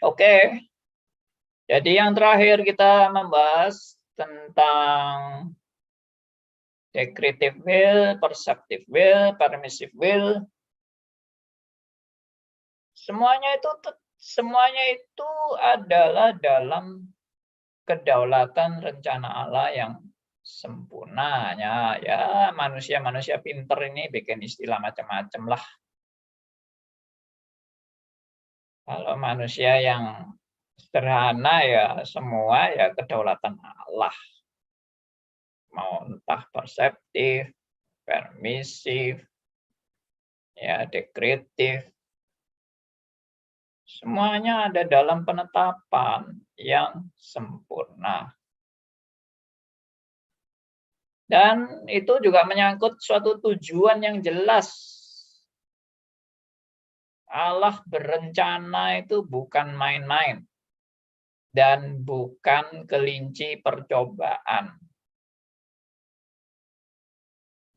Oke. Jadi yang terakhir kita membahas tentang decretive will, perceptive will, permissive will. Semuanya itu adalah dalam kedaulatan rencana Allah yang sempurnanya. Ya, manusia-manusia pinter ini bikin istilah macam-macam lah. Kalau manusia yang sederhana ya semua ya kedaulatan Allah. Mau entah perseptif, permisif, ya dekretif, semuanya ada dalam penetapan yang sempurna. Dan itu juga menyangkut suatu tujuan yang jelas. Allah berencana itu bukan main-main dan bukan kelinci percobaan.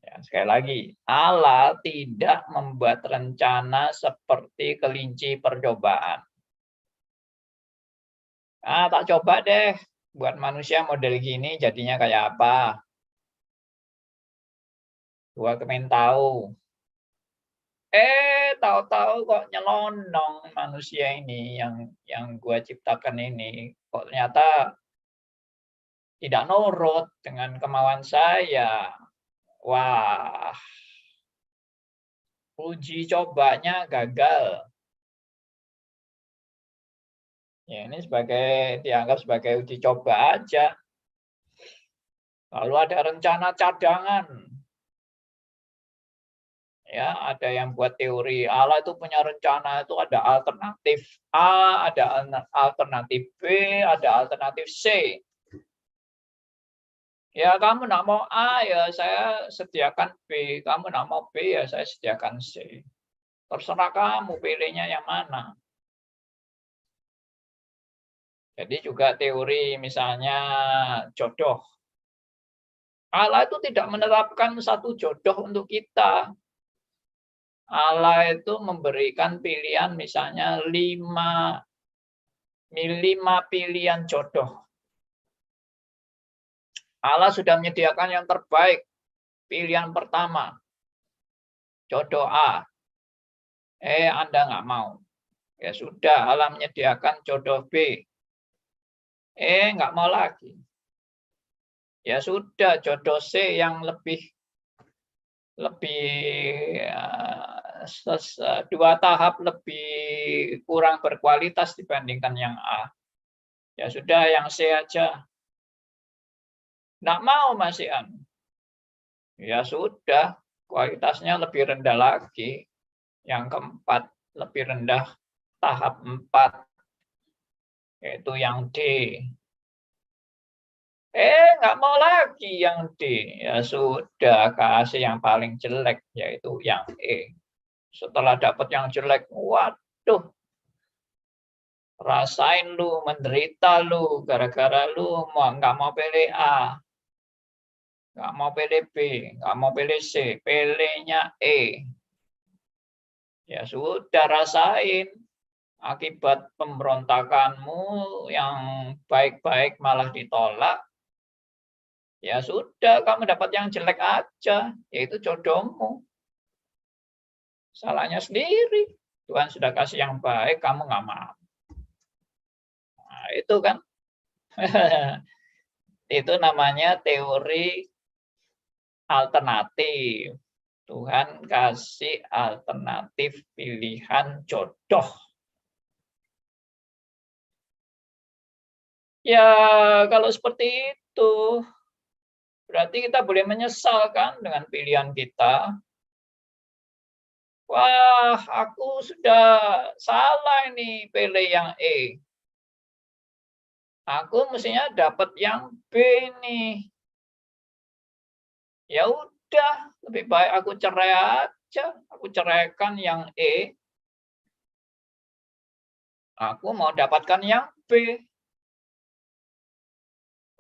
Ya, sekali lagi, Allah tidak membuat rencana seperti kelinci percobaan. Tak coba deh buat manusia model gini jadinya kayak apa? Gua kemen tahu. Tahu-tahu kok nyelonong manusia ini yang gua ciptakan ini kok ternyata tidak nurut dengan kemauan saya. Wah, uji cobanya gagal. Ya, ini dianggap sebagai uji coba aja. Lalu ada rencana cadangan. Ya, ada yang buat teori Allah itu punya rencana itu ada alternatif A, ada alternatif B, ada alternatif C. Ya, kamu nak mau A, ya saya sediakan B. Kamu nak mau B, ya saya sediakan C. Terserah kamu pilihnya yang mana. Jadi juga teori misalnya jodoh. Allah itu tidak menetapkan satu jodoh untuk kita. Allah itu memberikan pilihan misalnya 5 pilihan jodoh. Allah sudah menyediakan yang terbaik. Pilihan pertama, jodoh A. Anda nggak mau. Ya sudah, Allah menyediakan jodoh B. Nggak mau lagi. Ya sudah, jodoh C yang lebih 2 tahap lebih kurang berkualitas dibandingkan yang A. Ya sudah, yang C aja. Nggak mau Mas Ian. Ya sudah, kualitasnya lebih rendah lagi. Yang keempat, lebih rendah tahap 4, yaitu yang D. Nggak mau lagi yang D. Ya sudah, kasih yang paling jelek, yaitu yang E. Setelah dapat yang jelek, waduh, rasain lu, menderita lu, gara-gara lu nggak mau pilih A. Nggak mau pilih B, nggak mau pilih C, pilihnya E. Ya sudah, rasain akibat pemberontakanmu yang baik-baik malah ditolak. Ya sudah, kamu dapat yang jelek aja, yaitu jodohmu. Salahnya sendiri. Tuhan sudah kasih yang baik, kamu nggak mau. Nah, itu kan. Itu namanya teori alternatif. Tuhan kasih alternatif pilihan jodoh. Ya, kalau seperti itu, berarti kita boleh menyesal kan dengan pilihan kita. Wah, aku sudah salah ini pilih yang E. Aku mestinya dapat yang B nih. Ya udah, lebih baik aku cerai aja. Aku ceraikan yang E. Aku mau dapatkan yang B.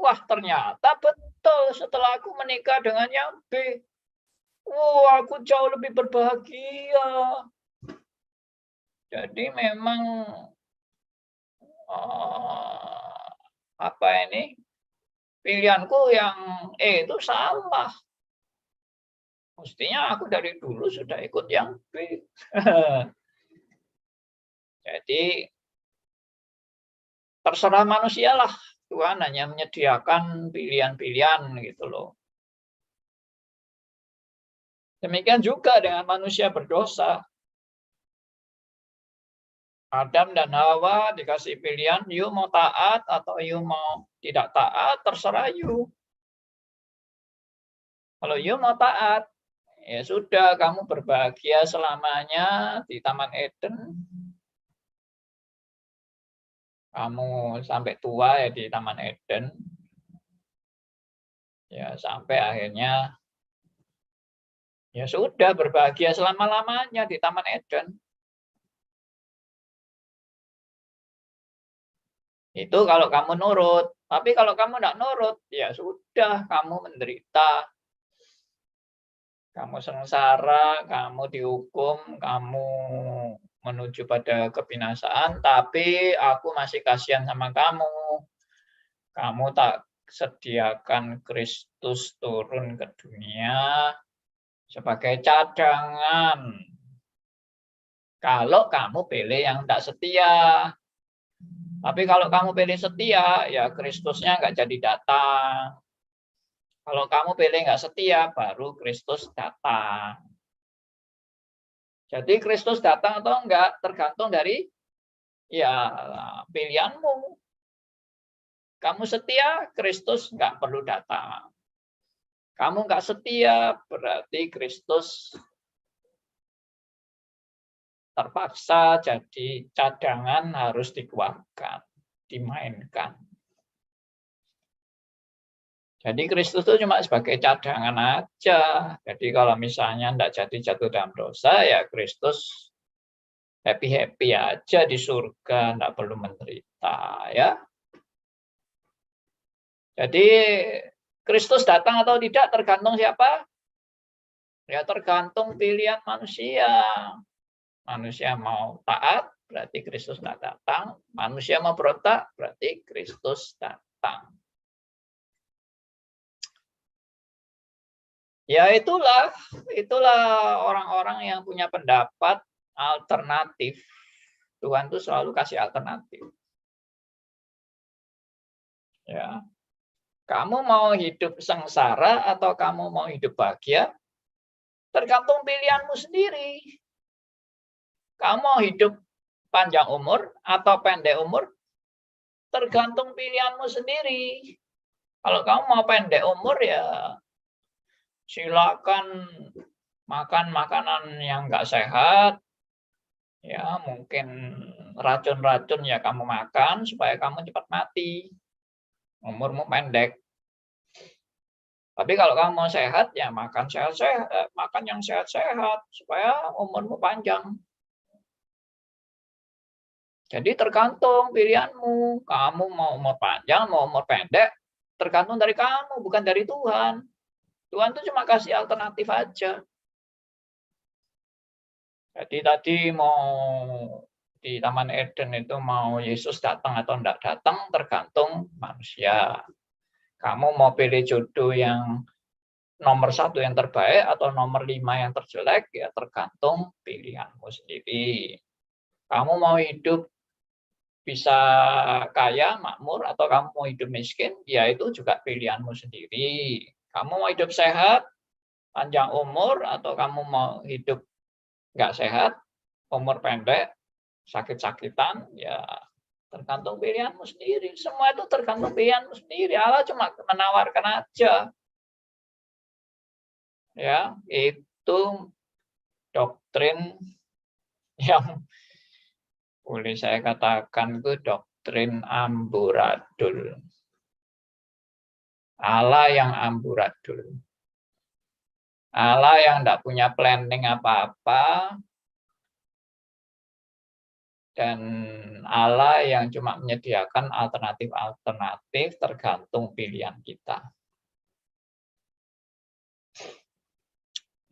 Wah, ternyata betul setelah aku menikah dengan yang B. Wah, aku jauh lebih berbahagia. Jadi memang apa ini, pilihanku yang E itu salah. Mestinya aku dari dulu sudah ikut yang B. Jadi terserah manusia lah. Tuhan hanya menyediakan pilihan-pilihan gitu loh. Demikian juga dengan manusia berdosa. Adam dan Hawa dikasih pilihan, you mau taat atau you mau tidak taat, terserah you. Kalau you mau taat, ya sudah, kamu berbahagia selamanya di Taman Eden. Kamu sampai tua ya di Taman Eden. Ya sampai akhirnya, ya sudah, berbahagia selama-lamanya di Taman Eden. Itu kalau kamu nurut. Tapi kalau kamu tidak nurut, ya sudah, kamu menderita. Kamu sengsara, kamu dihukum, kamu menuju pada kebinasaan, tapi aku masih kasihan sama kamu. Kamu tak sediakan Kristus turun ke dunia sebagai cadangan. Kalau kamu pilih yang tidak setia. Tapi kalau kamu pilih setia, ya Kristusnya nggak jadi datang. Kalau kamu pilih nggak setia, baru Kristus datang. Jadi Kristus datang atau enggak tergantung dari ya pilihanmu. Kamu setia, Kristus nggak perlu datang. Kamu nggak setia, berarti Kristus terpaksa jadi cadangan, harus dikeluarkan, dimainkan. Jadi Kristus itu cuma sebagai cadangan aja. Jadi kalau misalnya tidak jadi jatuh dalam dosa, ya Kristus happy-happy aja di surga, tidak perlu menderita. Ya. Jadi Kristus datang atau tidak tergantung siapa? Ya tergantung pilihan manusia. Manusia mau taat, berarti Kristus tidak datang. Manusia mau berontak, berarti Kristus datang. Ya itulah orang-orang yang punya pendapat alternatif. Tuhan itu selalu kasih alternatif. Ya. Kamu mau hidup sengsara atau kamu mau hidup bahagia? Tergantung pilihanmu sendiri. Kamu mau hidup panjang umur atau pendek umur? Tergantung pilihanmu sendiri. Kalau kamu mau pendek umur, ya silakan makan makanan yang nggak sehat. Ya, mungkin racun-racun ya kamu makan supaya kamu cepat mati. Umurmu pendek. Tapi kalau kamu mau sehat, ya makan sehat-sehat, makan yang sehat-sehat supaya umurmu panjang. Jadi tergantung pilihanmu. Kamu mau umur panjang, mau umur pendek, tergantung dari kamu, bukan dari Tuhan. Tuhan itu cuma kasih alternatif aja. Jadi tadi mau di Taman Eden itu mau Yesus datang atau tidak datang, tergantung manusia. Kamu mau pilih jodoh yang nomor 1 yang terbaik atau nomor 5 yang terjelek, ya tergantung pilihanmu sendiri. Kamu mau hidup bisa kaya, makmur, atau kamu mau hidup miskin, ya itu juga pilihanmu sendiri. Kamu mau hidup sehat, panjang umur, atau kamu mau hidup nggak sehat, umur pendek, sakit-sakitan, ya tergantung pilihanmu sendiri. Semua itu tergantung pilihanmu sendiri. Allah cuma menawarkan aja. Ya, itu doktrin yang boleh saya katakan itu doktrin amburadul. Allah yang amburadul. Allah yang tidak punya planning apa-apa. Dan Allah yang cuma menyediakan alternatif-alternatif tergantung pilihan kita.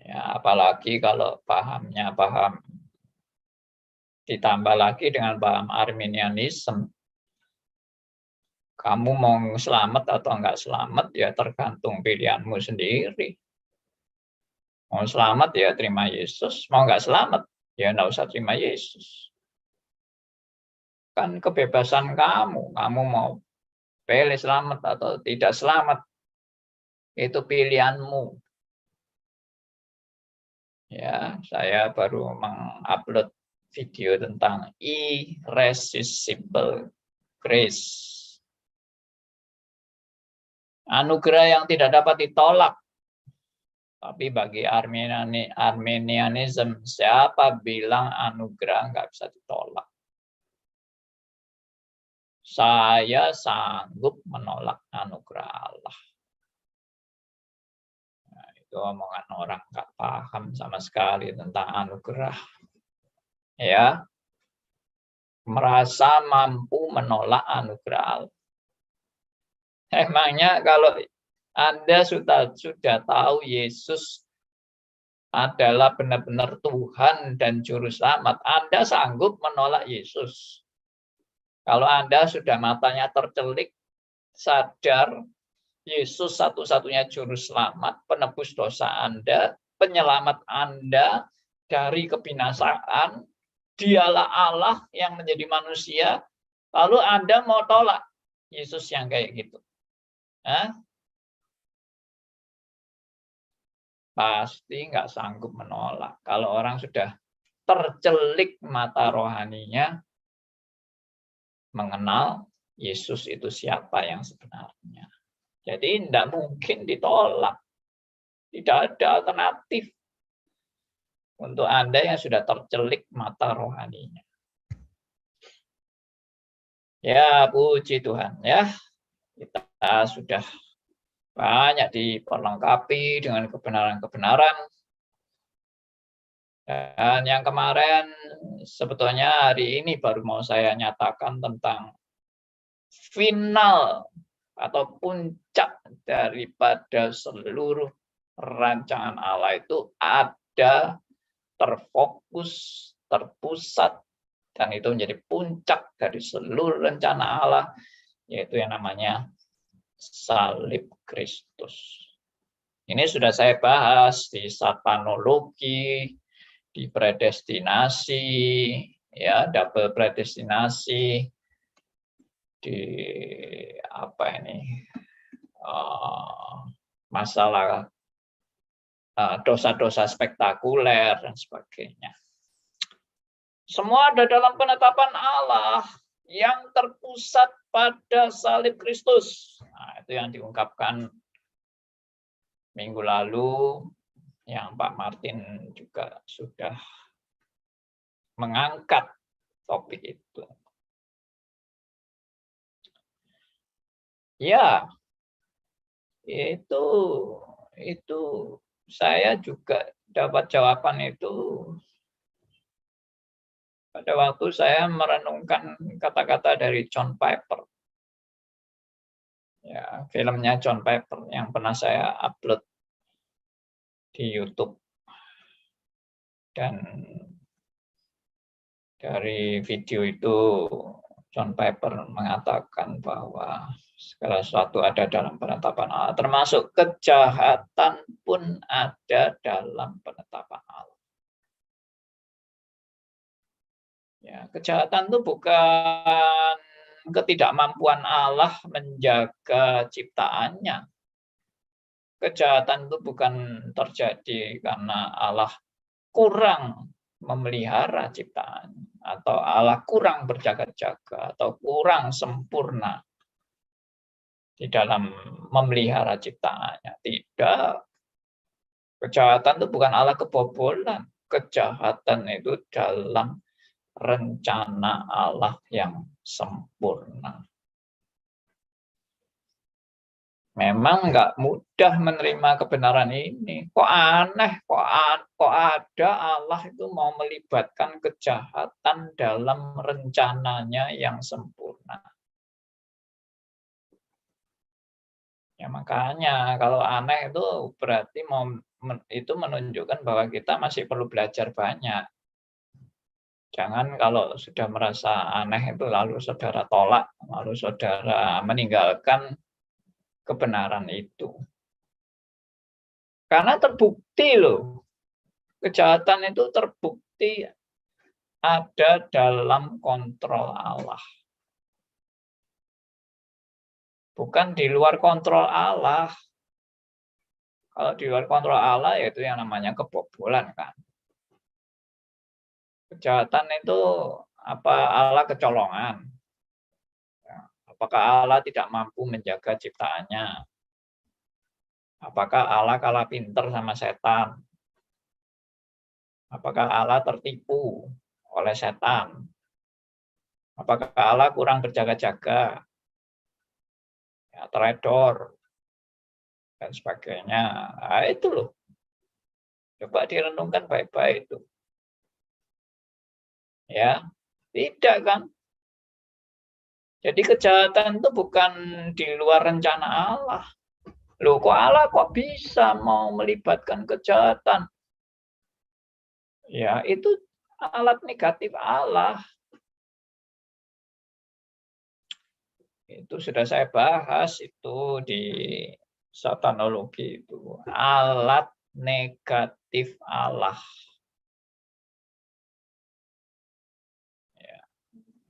Ya, apalagi kalau pahamnya paham ditambah lagi dengan paham Arminianisme. Kamu mau selamat atau enggak selamat ya tergantung pilihanmu sendiri. Mau selamat ya terima Yesus, mau enggak selamat ya enggak usah terima Yesus. Kan kebebasan kamu mau pilih selamat atau tidak selamat, itu pilihanmu. Ya, saya baru mengupload video tentang irresistible grace. Anugerah yang tidak dapat ditolak. Tapi bagi Arminianism, siapa bilang anugerah nggak bisa ditolak? Saya sanggup menolak anugerah Allah. Nah, itu omongan orang nggak paham sama sekali tentang anugerah. Ya, merasa mampu menolak anugerah Allah. Emangnya kalau Anda sudah tahu Yesus adalah benar-benar Tuhan dan Juru Selamat, Anda sanggup menolak Yesus? Kalau Anda sudah matanya tercelik, sadar Yesus satu-satunya Juru Selamat, penebus dosa Anda, penyelamat Anda dari kebinasaan, dialah Allah yang menjadi manusia, lalu Anda mau tolak Yesus yang kayak gitu? Hah? Pasti nggak sanggup menolak. Kalau orang sudah tercelik mata rohaninya, mengenal Yesus itu siapa yang sebenarnya. Jadi tidak mungkin ditolak. Tidak ada alternatif untuk Anda yang sudah tercelik mata rohaninya. Ya, puji Tuhan ya. Kita sudah banyak diperlengkapi dengan kebenaran-kebenaran. Dan yang kemarin sebetulnya hari ini baru mau saya nyatakan tentang final atau puncak daripada seluruh rancangan Allah itu ada, terfokus, terpusat, dan itu menjadi puncak dari seluruh rencana Allah, yaitu yang namanya salib Kristus. Ini sudah saya bahas di sapanologi, di predestinasi, ya, double predestinasi, di apa ini, masalah dosa-dosa spektakuler dan sebagainya. Semua ada dalam penetapan Allah yang terpusat pada salib Kristus. Nah, itu yang diungkapkan minggu lalu, yang Pak Martin juga sudah mengangkat topik itu. Ya, itu saya juga dapat jawaban itu pada waktu saya merenungkan kata-kata dari John Piper. Ya, filmnya John Piper yang pernah saya upload di YouTube. Dan dari video itu John Piper mengatakan bahwa segala sesuatu ada dalam penetapan Allah, termasuk kejahatan pun ada dalam penetapan Allah. Ya, kejahatan itu bukan ketidakmampuan Allah menjaga ciptaannya. Kejahatan itu bukan terjadi karena Allah kurang memelihara ciptaan, atau Allah kurang berjaga-jaga, atau kurang sempurna di dalam memelihara ciptaannya. Tidak. Kejahatan itu bukan Allah kebobolan. Kejahatan itu dalam rencana Allah yang sempurna. Memang nggak mudah menerima kebenaran ini. Kok aneh, kok ada Allah itu mau melibatkan kejahatan dalam rencananya yang sempurna. Ya makanya kalau aneh itu berarti itu menunjukkan bahwa kita masih perlu belajar banyak. Jangan kalau sudah merasa aneh itu lalu saudara tolak. lalu saudara meninggalkan kebenaran itu. Karena terbukti loh, kejahatan itu terbukti ada dalam kontrol Allah. Bukan di luar kontrol Allah. Kalau di luar kontrol Allah, yaitu yang namanya kebobolan kan. Kejahatan itu apa Allah kecolongan? Apakah Allah tidak mampu menjaga ciptaannya? Apakah Allah kalah pinter sama setan? Apakah Allah tertipu oleh setan? Apakah Allah kurang berjaga-jaga? Ya, teledor dan sebagainya. Nah, itu loh. Coba direnungkan baik-baik itu. Ya, tidak kan? Jadi kejahatan itu bukan di luar rencana Allah. Loh, kok Allah kok bisa mau melibatkan kejahatan? Ya, itu alat negatif Allah. Itu sudah saya bahas itu di satanologi itu. Alat negatif Allah.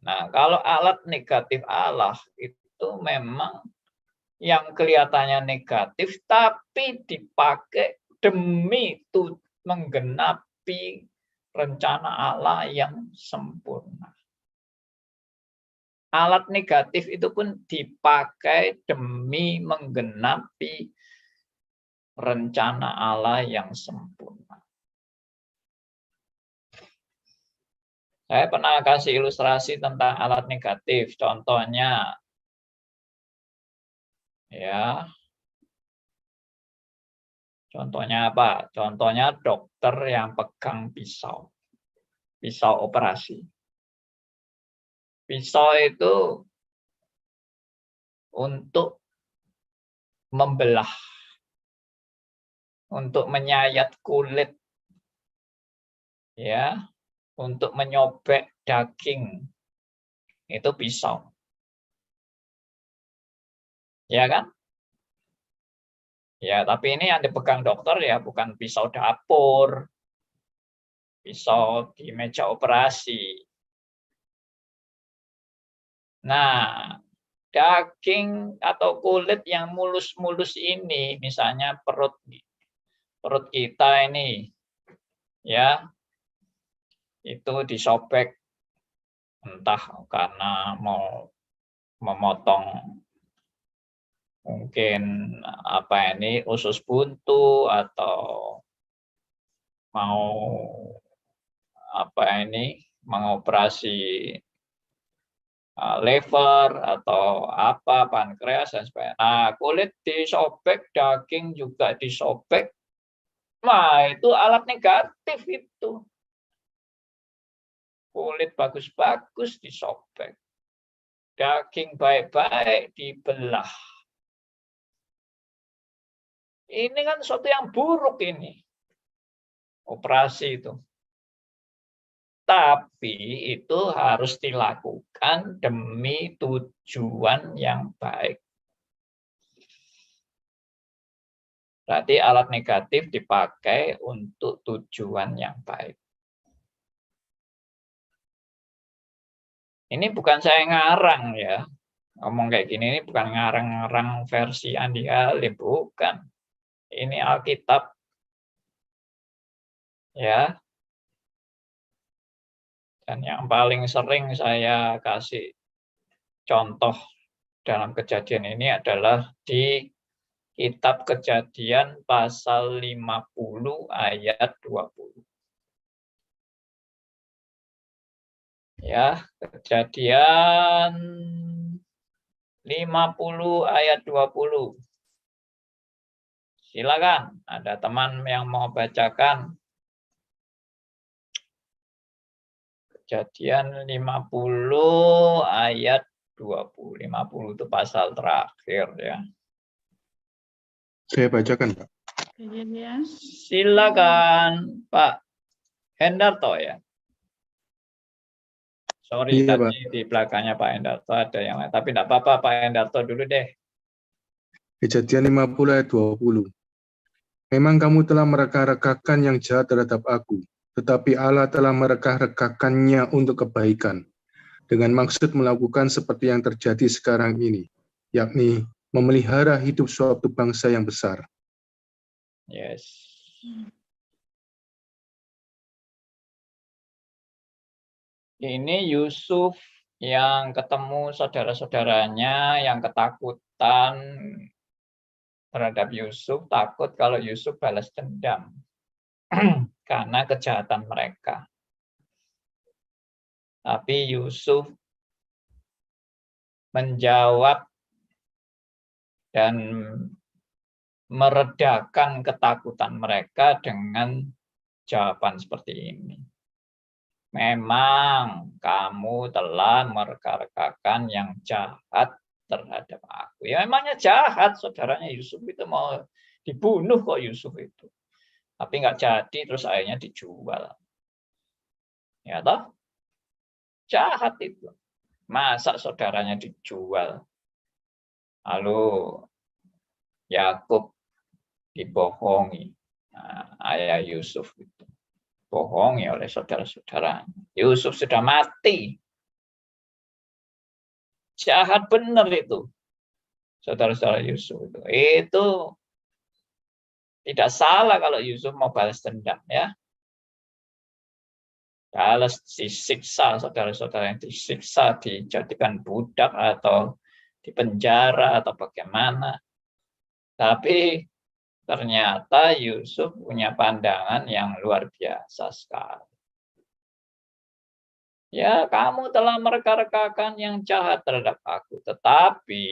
Nah, kalau alat negatif Allah itu memang yang kelihatannya negatif, tapi dipakai demi menggenapi rencana Allah yang sempurna. Alat negatif itu pun dipakai demi menggenapi rencana Allah yang sempurna. Saya pernah kasih ilustrasi tentang alat negatif. Contohnya, ya, contohnya apa? Contohnya dokter yang pegang pisau operasi. Pisau itu untuk membelah, untuk menyayat kulit, ya, untuk menyobek daging. Itu pisau. Ya kan? Ya, tapi ini yang dipegang dokter ya bukan pisau dapur, pisau di meja operasi. Nah, daging atau kulit yang mulus-mulus ini, misalnya perut kita ini, ya, itu disobek entah karena mau memotong mungkin apa ini usus buntu atau mau apa ini mengoperasi liver atau apa pankreas dan sebagainya. Nah, kulit disobek, daging juga disobek. Nah, itu alat negatif itu. Kulit bagus-bagus disobek. Daging baik-baik dibelah. Ini kan sesuatu yang buruk ini. Operasi itu. Tapi itu harus dilakukan demi tujuan yang baik. Berarti alat negatif dipakai untuk tujuan yang baik. Ini bukan saya ngarang ya. Ngomong kayak gini ini bukan ngarang-ngarang versi Andi Halim, bukan. Ini Alkitab. Ya. Dan yang paling sering saya kasih contoh dalam kejadian ini adalah di Kitab Kejadian pasal 50 ayat 20. Ya, Kejadian 50 ayat 20. Silakan, ada teman yang mau bacakan. Kejadian 50 ayat 20. 50 itu pasal terakhir ya. Saya bacakan, Pak. Silakan, Pak Hendarto ya. Sorry, Iya, Pak. tadi di belakangnya Pak Endarto ada yang lain. Tapi tidak apa-apa, Pak Endarto dulu deh. Kejadian 50 ayat 20. Memang kamu telah mereka-rekakan yang jahat terhadap aku, tetapi Allah telah mereka-rekakannya untuk kebaikan, dengan maksud melakukan seperti yang terjadi sekarang ini, yakni memelihara hidup suatu bangsa yang besar. Yes. Ini Yusuf yang ketemu saudara-saudaranya yang ketakutan terhadap Yusuf, takut kalau Yusuf balas dendam karena kejahatan mereka. Tapi Yusuf menjawab dan meredakan ketakutan mereka dengan jawaban seperti ini. Memang kamu telah mereka-rekakan yang jahat terhadap aku. Ya memangnya jahat, saudaranya Yusuf itu mau dibunuh kok Yusuf itu. Tapi nggak jadi, terus akhirnya dijual. Ya toh? Jahat itu. Masa saudaranya dijual? Lalu Yakub dibohongi. Nah, ayah Yusuf itu bohongi oleh saudara-saudara. Yusuf sudah mati. Jahat benar itu. Saudara-saudara Yusuf itu. Itu tidak salah kalau Yusuf mau balas dendam ya. Balas disiksa, saudara-saudara yang disiksa, dijadikan budak atau dipenjara atau bagaimana. Tapi ternyata Yusuf punya pandangan yang luar biasa sekali. Ya, kamu telah mereka-rekakan yang jahat terhadap aku, tetapi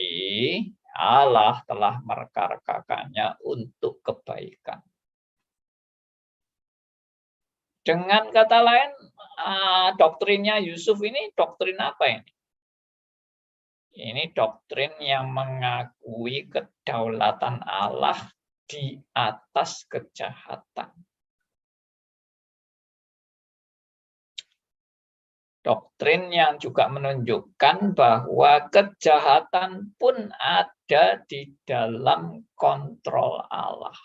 Allah telah mereka-rekakannya untuk kebaikan. Dengan kata lain, doktrinnya Yusuf ini doktrin apa ini? Ini doktrin yang mengakui kedaulatan Allah di atas kejahatan. Doktrin yang juga menunjukkan bahwa kejahatan pun ada di dalam kontrol Allah.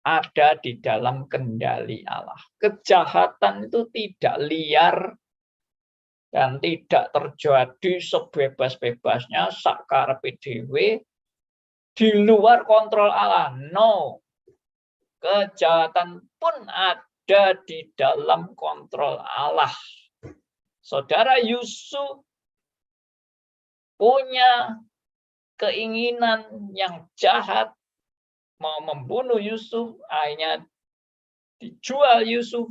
Ada di dalam kendali Allah. Kejahatan itu tidak liar dan tidak terjadi sebebas-bebasnya sakarepe dhewe di luar kontrol Allah. No. Kejahatan pun ada di dalam kontrol Allah. Saudara Yusuf punya keinginan yang jahat, mau membunuh Yusuf, akhirnya dijual Yusuf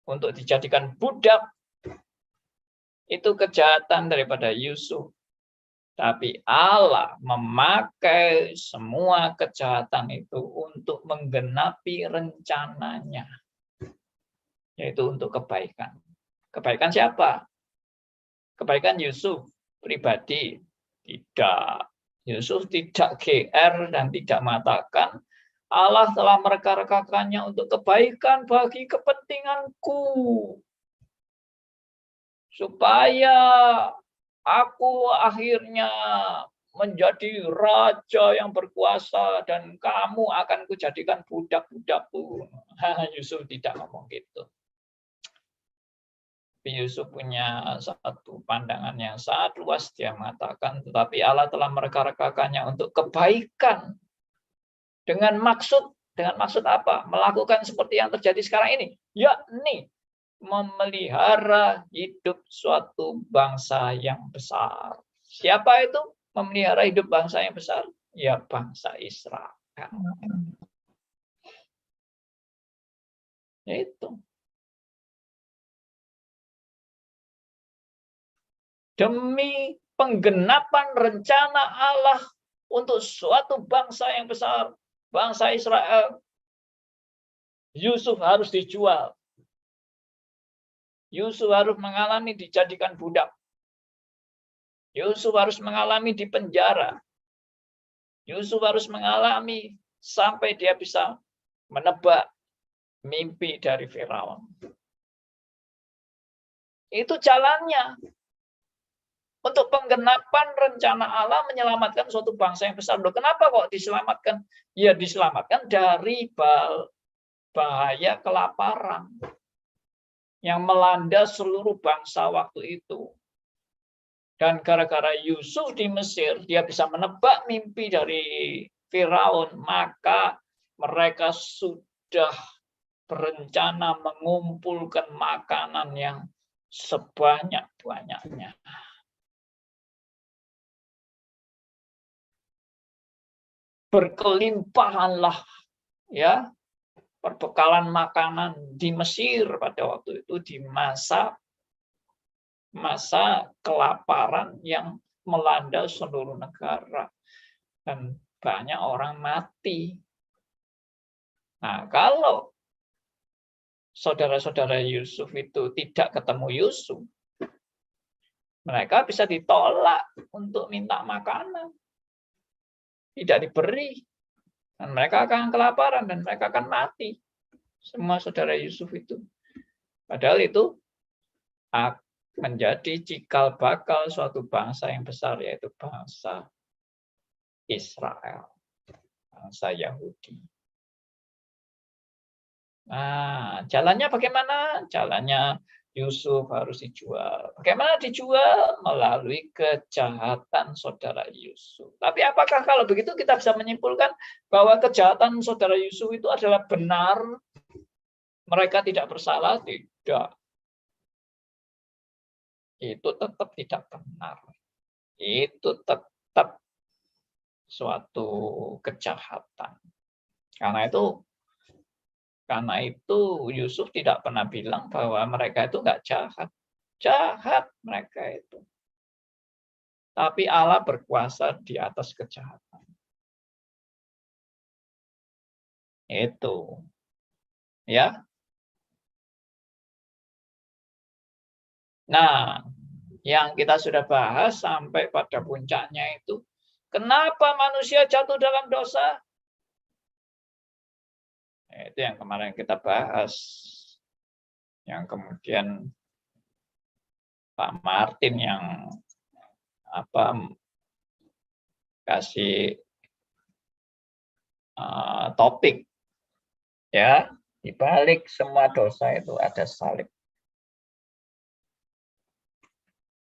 untuk dijadikan budak. Itu kejahatan daripada Yusuf. Tapi Allah memakai semua kejahatan itu untuk menggenapi rencananya. Yaitu untuk kebaikan. Kebaikan siapa? Kebaikan Yusuf pribadi. Tidak. Yusuf tidak GR dan tidak mengatakan Allah telah mereka-rekakannya untuk kebaikan bagi kepentinganku. Supaya aku akhirnya menjadi raja yang berkuasa dan kamu akan kujadikan budak-budakku. Yusuf tidak ngomong gitu. Yusuf punya satu pandangan yang sangat luas. Dia mengatakan, tetapi Allah telah mereka-rekakannya untuk kebaikan. Dengan maksud apa? Melakukan seperti yang terjadi sekarang ini. Yakni memelihara hidup suatu bangsa yang besar. Siapa itu memelihara hidup bangsa yang besar? Ya, bangsa Israel. Itu. Demi penggenapan rencana Allah untuk suatu bangsa yang besar, bangsa Israel, Yusuf harus dijual. Yusuf harus mengalami dijadikan budak. Yusuf harus mengalami di penjara. Yusuf harus mengalami sampai dia bisa menebak mimpi dari Firaun. Itu jalannya. Untuk penggenapan rencana Allah menyelamatkan suatu bangsa yang besar. Loh, kenapa kok diselamatkan? Ya diselamatkan dari bahaya kelaparan yang melanda seluruh bangsa waktu itu. Dan gara-gara Yusuf di Mesir, dia bisa menebak mimpi dari Firaun, maka mereka sudah berencana mengumpulkan makanan yang sebanyak-banyaknya. Berkelimpahanlah ya perbekalan makanan di Mesir pada waktu itu di masa kelaparan yang melanda seluruh negara dan banyak orang mati. Nah, kalau saudara-saudara Yusuf itu tidak ketemu Yusuf, mereka bisa ditolak untuk minta makanan. Tidak diberi. Dan mereka akan kelaparan dan mereka akan mati. Semua saudara Yusuf itu. Padahal itu menjadi cikal bakal suatu bangsa yang besar, yaitu bangsa Israel. Bangsa Yahudi. Nah, jalannya bagaimana? Jalannya Yusuf harus dijual. Bagaimana dijual? Melalui kejahatan saudara Yusuf. Tapi apakah kalau begitu kita bisa menyimpulkan bahwa kejahatan saudara Yusuf itu adalah benar? Mereka tidak bersalah? Tidak. Itu tetap tidak benar. Itu tetap suatu kejahatan. Karena itu Yusuf tidak pernah bilang bahwa mereka itu nggak jahat. Jahat mereka itu. Tapi Allah berkuasa di atas kejahatan. Itu. Ya. Nah, yang kita sudah bahas sampai pada puncaknya itu, kenapa manusia jatuh dalam dosa? Itu yang kemarin kita bahas. Yang kemudian Pak Martin yang kasih topik ya, di balik semua dosa itu ada salib.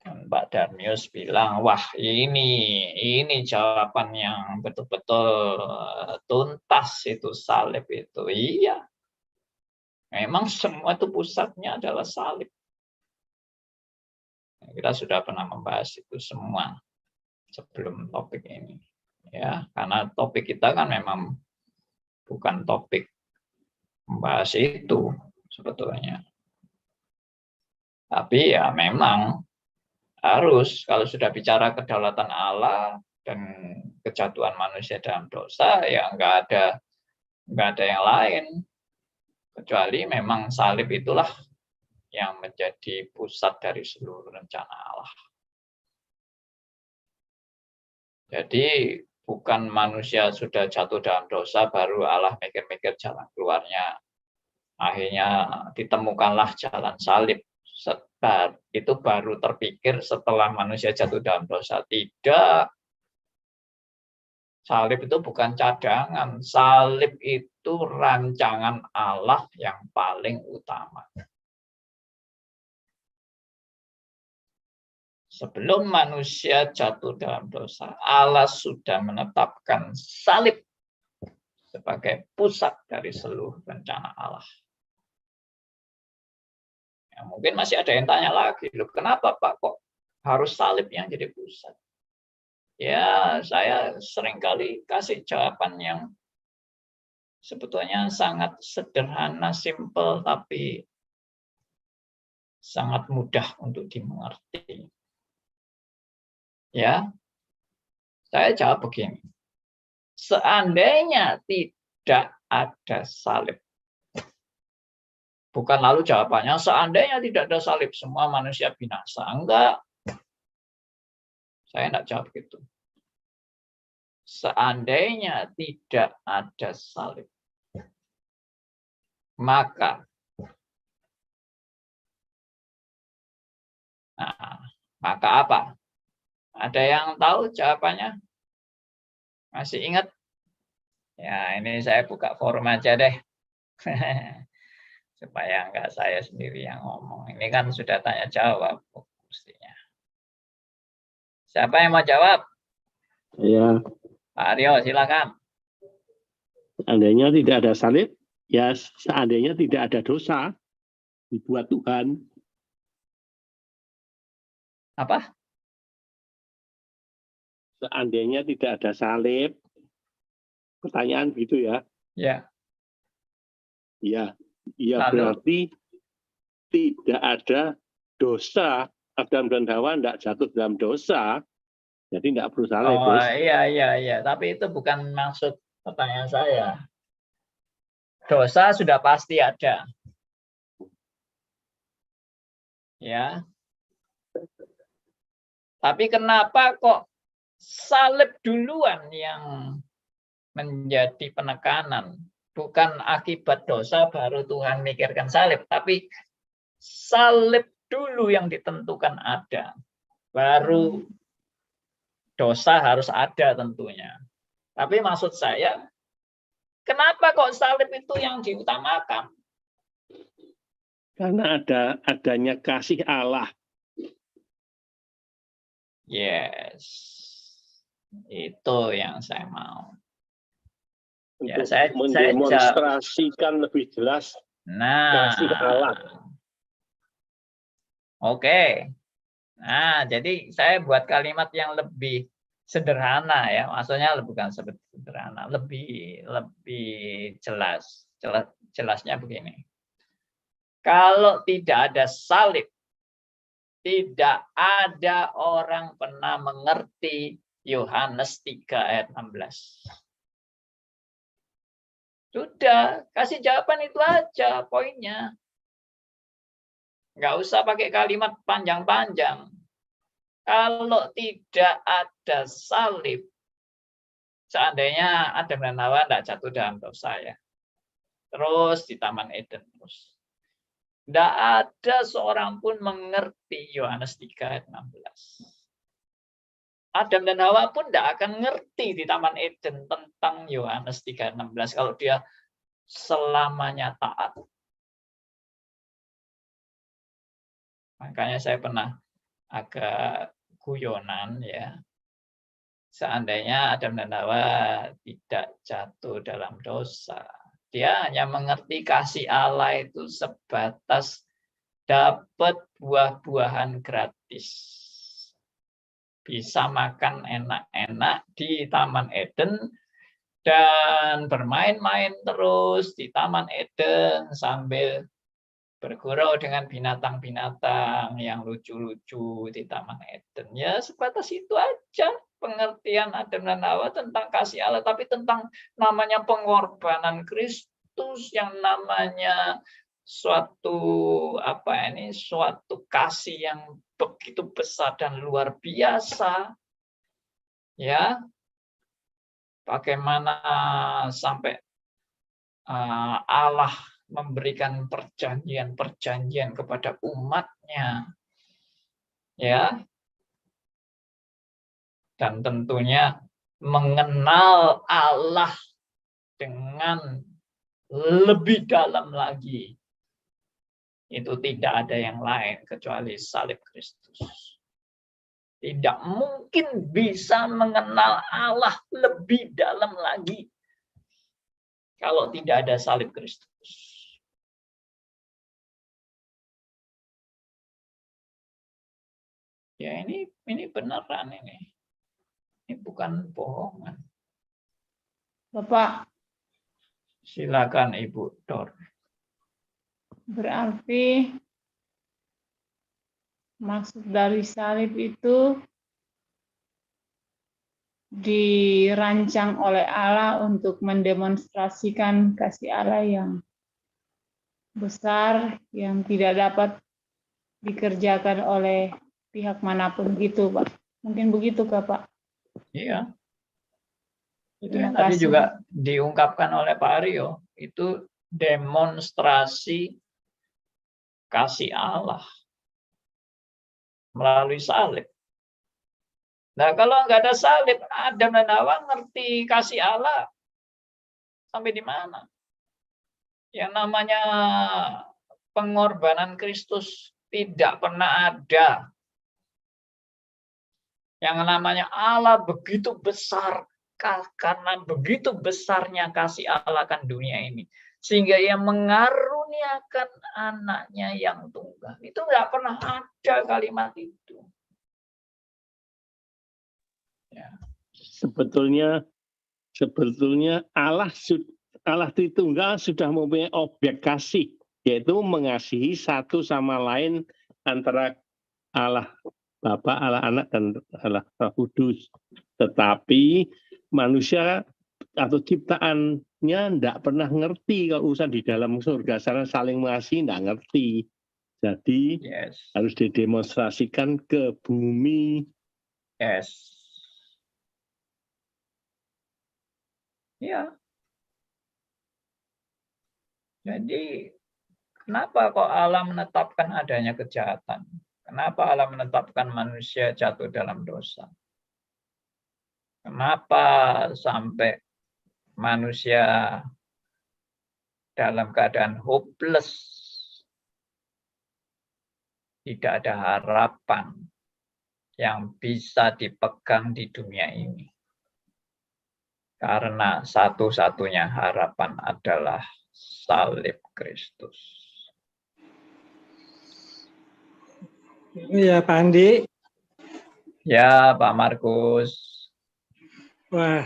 Dan Pak Darmius bilang, wah ini jawaban yang betul-betul tuntas itu salib itu. Iya, memang semua itu pusatnya adalah salib. Kita sudah pernah membahas itu semua sebelum topik ini. Ya, karena topik kita kan memang bukan topik membahas itu sebetulnya. Tapi ya memang harus, kalau sudah bicara kedaulatan Allah dan kejatuhan manusia dalam dosa, ya nggak ada yang lain kecuali memang salib itulah yang menjadi pusat dari seluruh rencana Allah. Jadi bukan manusia sudah jatuh dalam dosa baru Allah mikir-mikir jalan keluarnya. Akhirnya ditemukanlah jalan salib. Itu baru terpikir setelah manusia jatuh dalam dosa. Tidak. Salib itu bukan cadangan. Salib itu rancangan Allah yang paling utama. Sebelum manusia jatuh dalam dosa, Allah sudah menetapkan salib sebagai pusat dari seluruh rencana Allah. Ya, mungkin masih ada yang tanya lagi, loh, kenapa Pak kok harus salib yang jadi pusat? Ya, saya seringkali kasih jawaban yang sebetulnya sangat sederhana, simpel, tapi sangat mudah untuk dimengerti. Ya, saya jawab begini. Seandainya tidak ada salib, bukan lalu jawabannya, seandainya tidak ada salib, semua manusia binasa. Enggak. Saya enggak jawab gitu. Seandainya tidak ada salib, maka Maka apa? Ada yang tahu jawabannya? Masih ingat? Ya, ini saya buka forum aja deh. Supaya enggak saya sendiri yang ngomong. Ini kan sudah tanya jawab mestinya. Siapa yang mau jawab? Ya, Pak Aryo, silakan. seandainya tidak ada salib, ya seandainya tidak ada dosa dibuat Tuhan. Apa? Seandainya tidak ada salib, pertanyaan gitu ya. Ya. Ya, ya Lalu? berarti tidak ada dosa. Adam dan Hawa tidak jatuh dalam dosa, jadi tidak perlu salib. Oh iya. Tapi itu bukan maksud pertanyaan saya. Dosa sudah pasti ada. Ya. Tapi kenapa kok salib duluan yang menjadi penekanan? Bukan akibat dosa baru Tuhan mikirkan salib, tapi salib dulu yang ditentukan ada. Baru dosa harus ada tentunya. Tapi maksud saya, kenapa kok salib itu yang diutamakan? Karena adanya kasih Allah. Yes. Itu yang saya mau. Ya, Untuk saya mendemonstrasikan lebih jelas kasih Allah. Oke. Nah, jadi saya buat kalimat yang lebih sederhana ya. Maksudnya bukan sederhana, lebih jelas. Jelasnya begini. Kalau tidak ada salib, tidak ada orang pernah mengerti Yohanes 3 ayat 16. Sudah, kasih jawaban itu aja poinnya. Nggak usah pakai kalimat panjang-panjang. Kalau tidak ada salib, seandainya Adam dan Hawa tidak jatuh dalam dosa ya. Terus di Taman Eden terus. Tidak ada seorang pun mengerti Yohanes 3 ayat 16. Adam dan Hawa pun tidak akan ngerti di Taman Eden tentang Yohanes 3 ayat 16 kalau dia selamanya taat. Makanya saya pernah agak guyonan ya. Seandainya Adam dan Hawa tidak jatuh dalam dosa, dia hanya mengerti kasih Allah itu sebatas dapat buah-buahan gratis. Bisa makan enak-enak di Taman Eden dan bermain-main terus di Taman Eden sambil bergurau dengan binatang-binatang yang lucu-lucu di Taman Eden. Ya sebatas itu aja pengertian Adam dan Hawa tentang kasih Allah, tapi tentang namanya pengorbanan Kristus, yang namanya suatu suatu kasih yang begitu besar dan luar biasa. Ya. Bagaimana sampai Allah memberikan perjanjian kepada umatnya, ya, dan tentunya mengenal Allah dengan lebih dalam lagi. Itu tidak ada yang lain kecuali salib Kristus. Tidak mungkin bisa mengenal Allah lebih dalam lagi kalau tidak ada salib Kristus. Ya ini beneran ini. Ini bukan bohongan. Bapak, silakan Ibu Dor. berarti maksud dari salib itu dirancang oleh Allah untuk mendemonstrasikan kasih Allah yang besar, yang tidak dapat dikerjakan oleh pihak manapun gitu, Pak. Mungkin begitu, Pak? Iya. Itu yang tadi juga diungkapkan oleh Pak Aryo. Itu demonstrasi kasih Allah. melalui salib. Nah, kalau nggak ada salib, Adam dan Hawa ngerti kasih Allah sampai di mana? Yang namanya pengorbanan Kristus tidak pernah ada. Yang namanya Allah begitu besar, karena begitu besarnya kasih Allah akan dunia ini. Sehingga ia mengaruniakan anaknya yang tunggal. Itu nggak pernah ada kalimat itu. Ya. Sebetulnya Allah Tritunggal sudah mempunyai objek kasih, yaitu mengasihi satu sama lain antara Allah Bapa, Allah Anak, dan Allah Roh Kudus. Tetapi manusia atau ciptaannya tidak pernah ngerti kalau urusan di dalam surga sana saling mengasihi, tidak ngerti. Jadi harus didemonstrasikan ke bumi. Yes. Ya. Jadi kenapa kok Allah menetapkan adanya kejahatan? Kenapa Allah menetapkan manusia jatuh dalam dosa? Kenapa sampai manusia dalam keadaan hopeless? Tidak ada harapan yang bisa dipegang di dunia ini. Karena satu-satunya harapan adalah salib Kristus. Iya, Pak Andi. Ya, Pak Markus. Wah,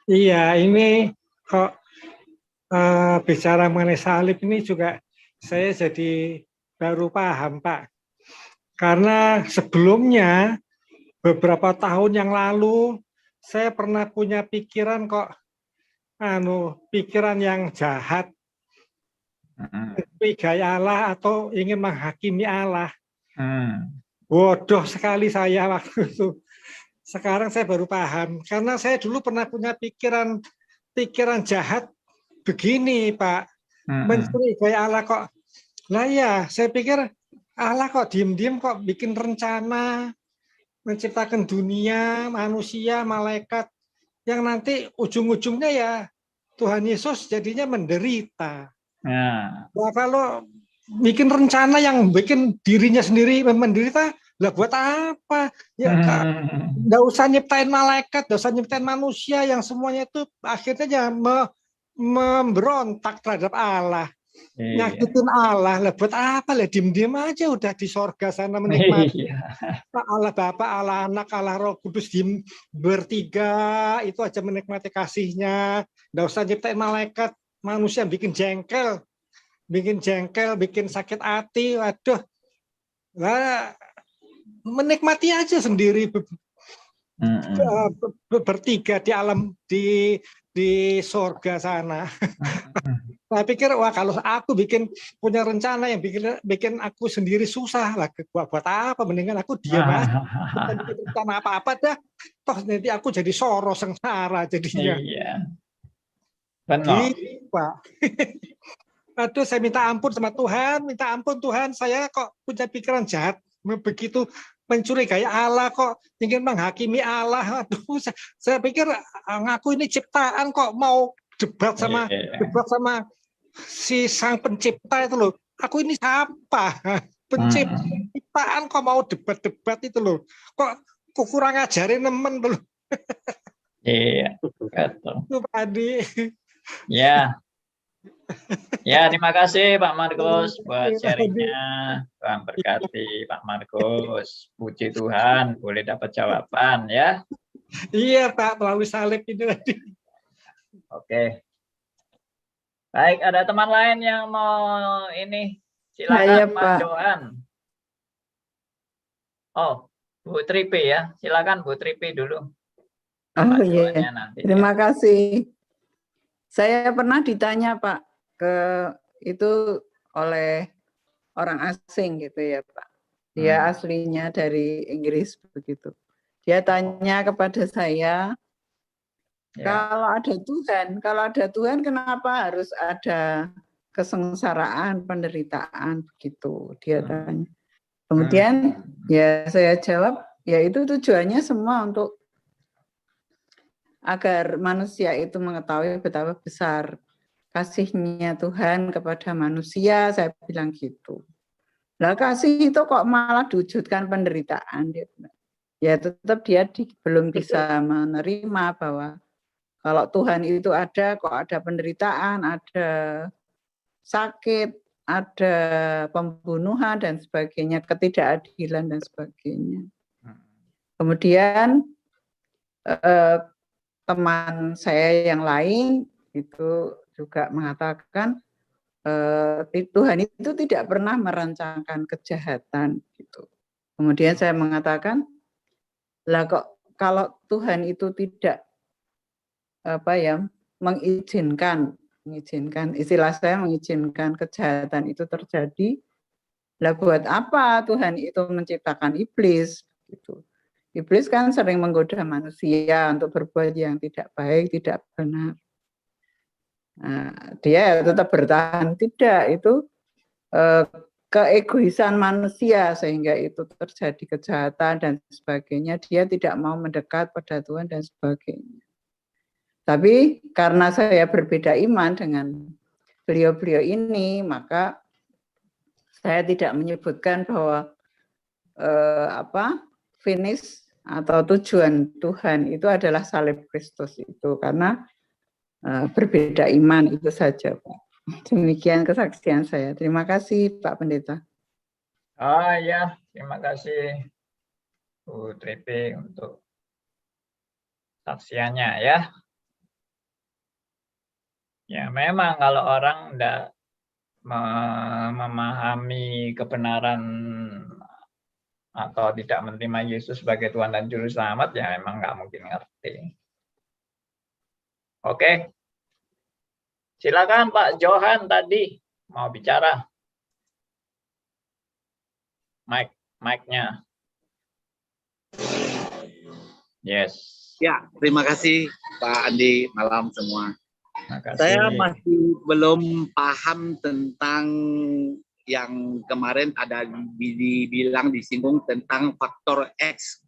iya ini kok bicara mengenai salib ini juga saya jadi baru paham, Pak. Karena sebelumnya beberapa tahun yang lalu saya pernah punya pikiran kok pikiran yang jahat, gaya Allah atau ingin menghakimi Allah. Bodoh sekali saya waktu itu. Sekarang saya baru paham, karena saya dulu pernah punya pikiran jahat begini, Pak. Mencurigai Allah kok. Lah ya, saya pikir Allah kok diem-diem kok bikin rencana menciptakan dunia, manusia, malaikat yang nanti ujung-ujungnya ya Tuhan Yesus jadinya menderita. Nah, kalau bikin rencana yang bikin dirinya sendiri menderita, lah buat apa? Ya nggak usah nyiptain malaikat, nggak usah nyiptain manusia yang semuanya itu akhirnya ya memberontak terhadap Allah. Nyakitin Allah, lah buat apa? Lah diem-diem aja udah di sorga sana menikmati. Allah Bapa, Allah Anak, Allah Roh Kudus diem bertiga itu aja menikmati kasihnya. Nggak usah nyiptain malaikat, manusia bikin jengkel, bikin sakit hati. Waduh, lah menikmati aja sendiri bertiga di alam di sorga sana. Saya pikir wah kalau aku punya rencana yang bikin aku sendiri susah lah, buat apa? Mendingan aku diam aja, bukan bikin rencana apa-apa dah. Toh nanti aku jadi soro sengsara jadinya. Iya. Benar. Gitu, Pak. Aduh, saya minta ampun sama Tuhan, minta ampun Tuhan, saya kok punya pikiran jahat begitu, mencurigai Allah, kok ingin menghakimi Allah. Aduh, saya pikir ngaku ini ciptaan kok mau debat sama si sang pencipta itu loh. Aku ini siapa? Penciptaan kok mau debat-debat itu loh. Kok kurang ajarin temen loh. Iya, betul. Itu tadi. Ya. Ya, terima kasih Pak Markus buat sharingnya. Tuhan berkati Pak Markus. Puji Tuhan, boleh dapat jawaban ya. Iya Pak, melalui salib itu tadi. Oke. Baik, ada teman lain yang mau ini? Silakan Mas Johan. Oh, Bu Tripi ya. Silakan Bu Tripi dulu. Oh iya. Terima kasih. Saya pernah ditanya Pak itu oleh orang asing gitu ya Pak. Dia aslinya dari Inggris begitu. Dia tanya kepada saya, kalau ada Tuhan kenapa harus ada kesengsaraan, penderitaan begitu, dia tanya. Kemudian ya saya jawab, ya itu tujuannya semua untuk agar manusia itu mengetahui betapa besar kasihnya Tuhan kepada manusia, saya bilang gitu. Lah kasih itu kok malah diwujudkan penderitaan. Ya tetap dia belum bisa menerima bahwa kalau Tuhan itu ada, kok ada penderitaan, ada sakit, ada pembunuhan dan sebagainya, ketidakadilan dan sebagainya. Kemudian teman saya yang lain itu juga mengatakan Tuhan itu tidak pernah merancangkan kejahatan gitu. Kemudian saya mengatakan, lah kok kalau Tuhan itu tidak mengizinkan istilah saya mengizinkan kejahatan itu terjadi, lah buat apa Tuhan itu menciptakan iblis gitu. Iblis kan sering menggoda manusia untuk berbuat yang tidak baik, tidak benar. Nah, dia tetap bertahan, tidak, itu keegoisan manusia sehingga itu terjadi kejahatan dan sebagainya. Dia tidak mau mendekat pada Tuhan dan sebagainya. Tapi karena saya berbeda iman dengan beliau-beliau ini, maka saya tidak menyebutkan bahwa finish atau tujuan Tuhan itu adalah salib Kristus itu, karena berbeda iman itu saja, Pak. Demikian kesaksian saya. Terima kasih, Pak Pendeta. Oh ya, terima kasih Bu Triti untuk saksiannya ya. Ya memang kalau orang tidak memahami kebenaran atau tidak menerima Yesus sebagai Tuhan dan Juru Selamat, ya memang nggak mungkin ngerti. Oke, silakan Pak Johan tadi mau bicara. Mic-nya. Yes. Ya, terima kasih Pak Andi, malam semua. Makasih. Saya masih belum paham tentang yang kemarin ada dibilang disinggung tentang faktor X.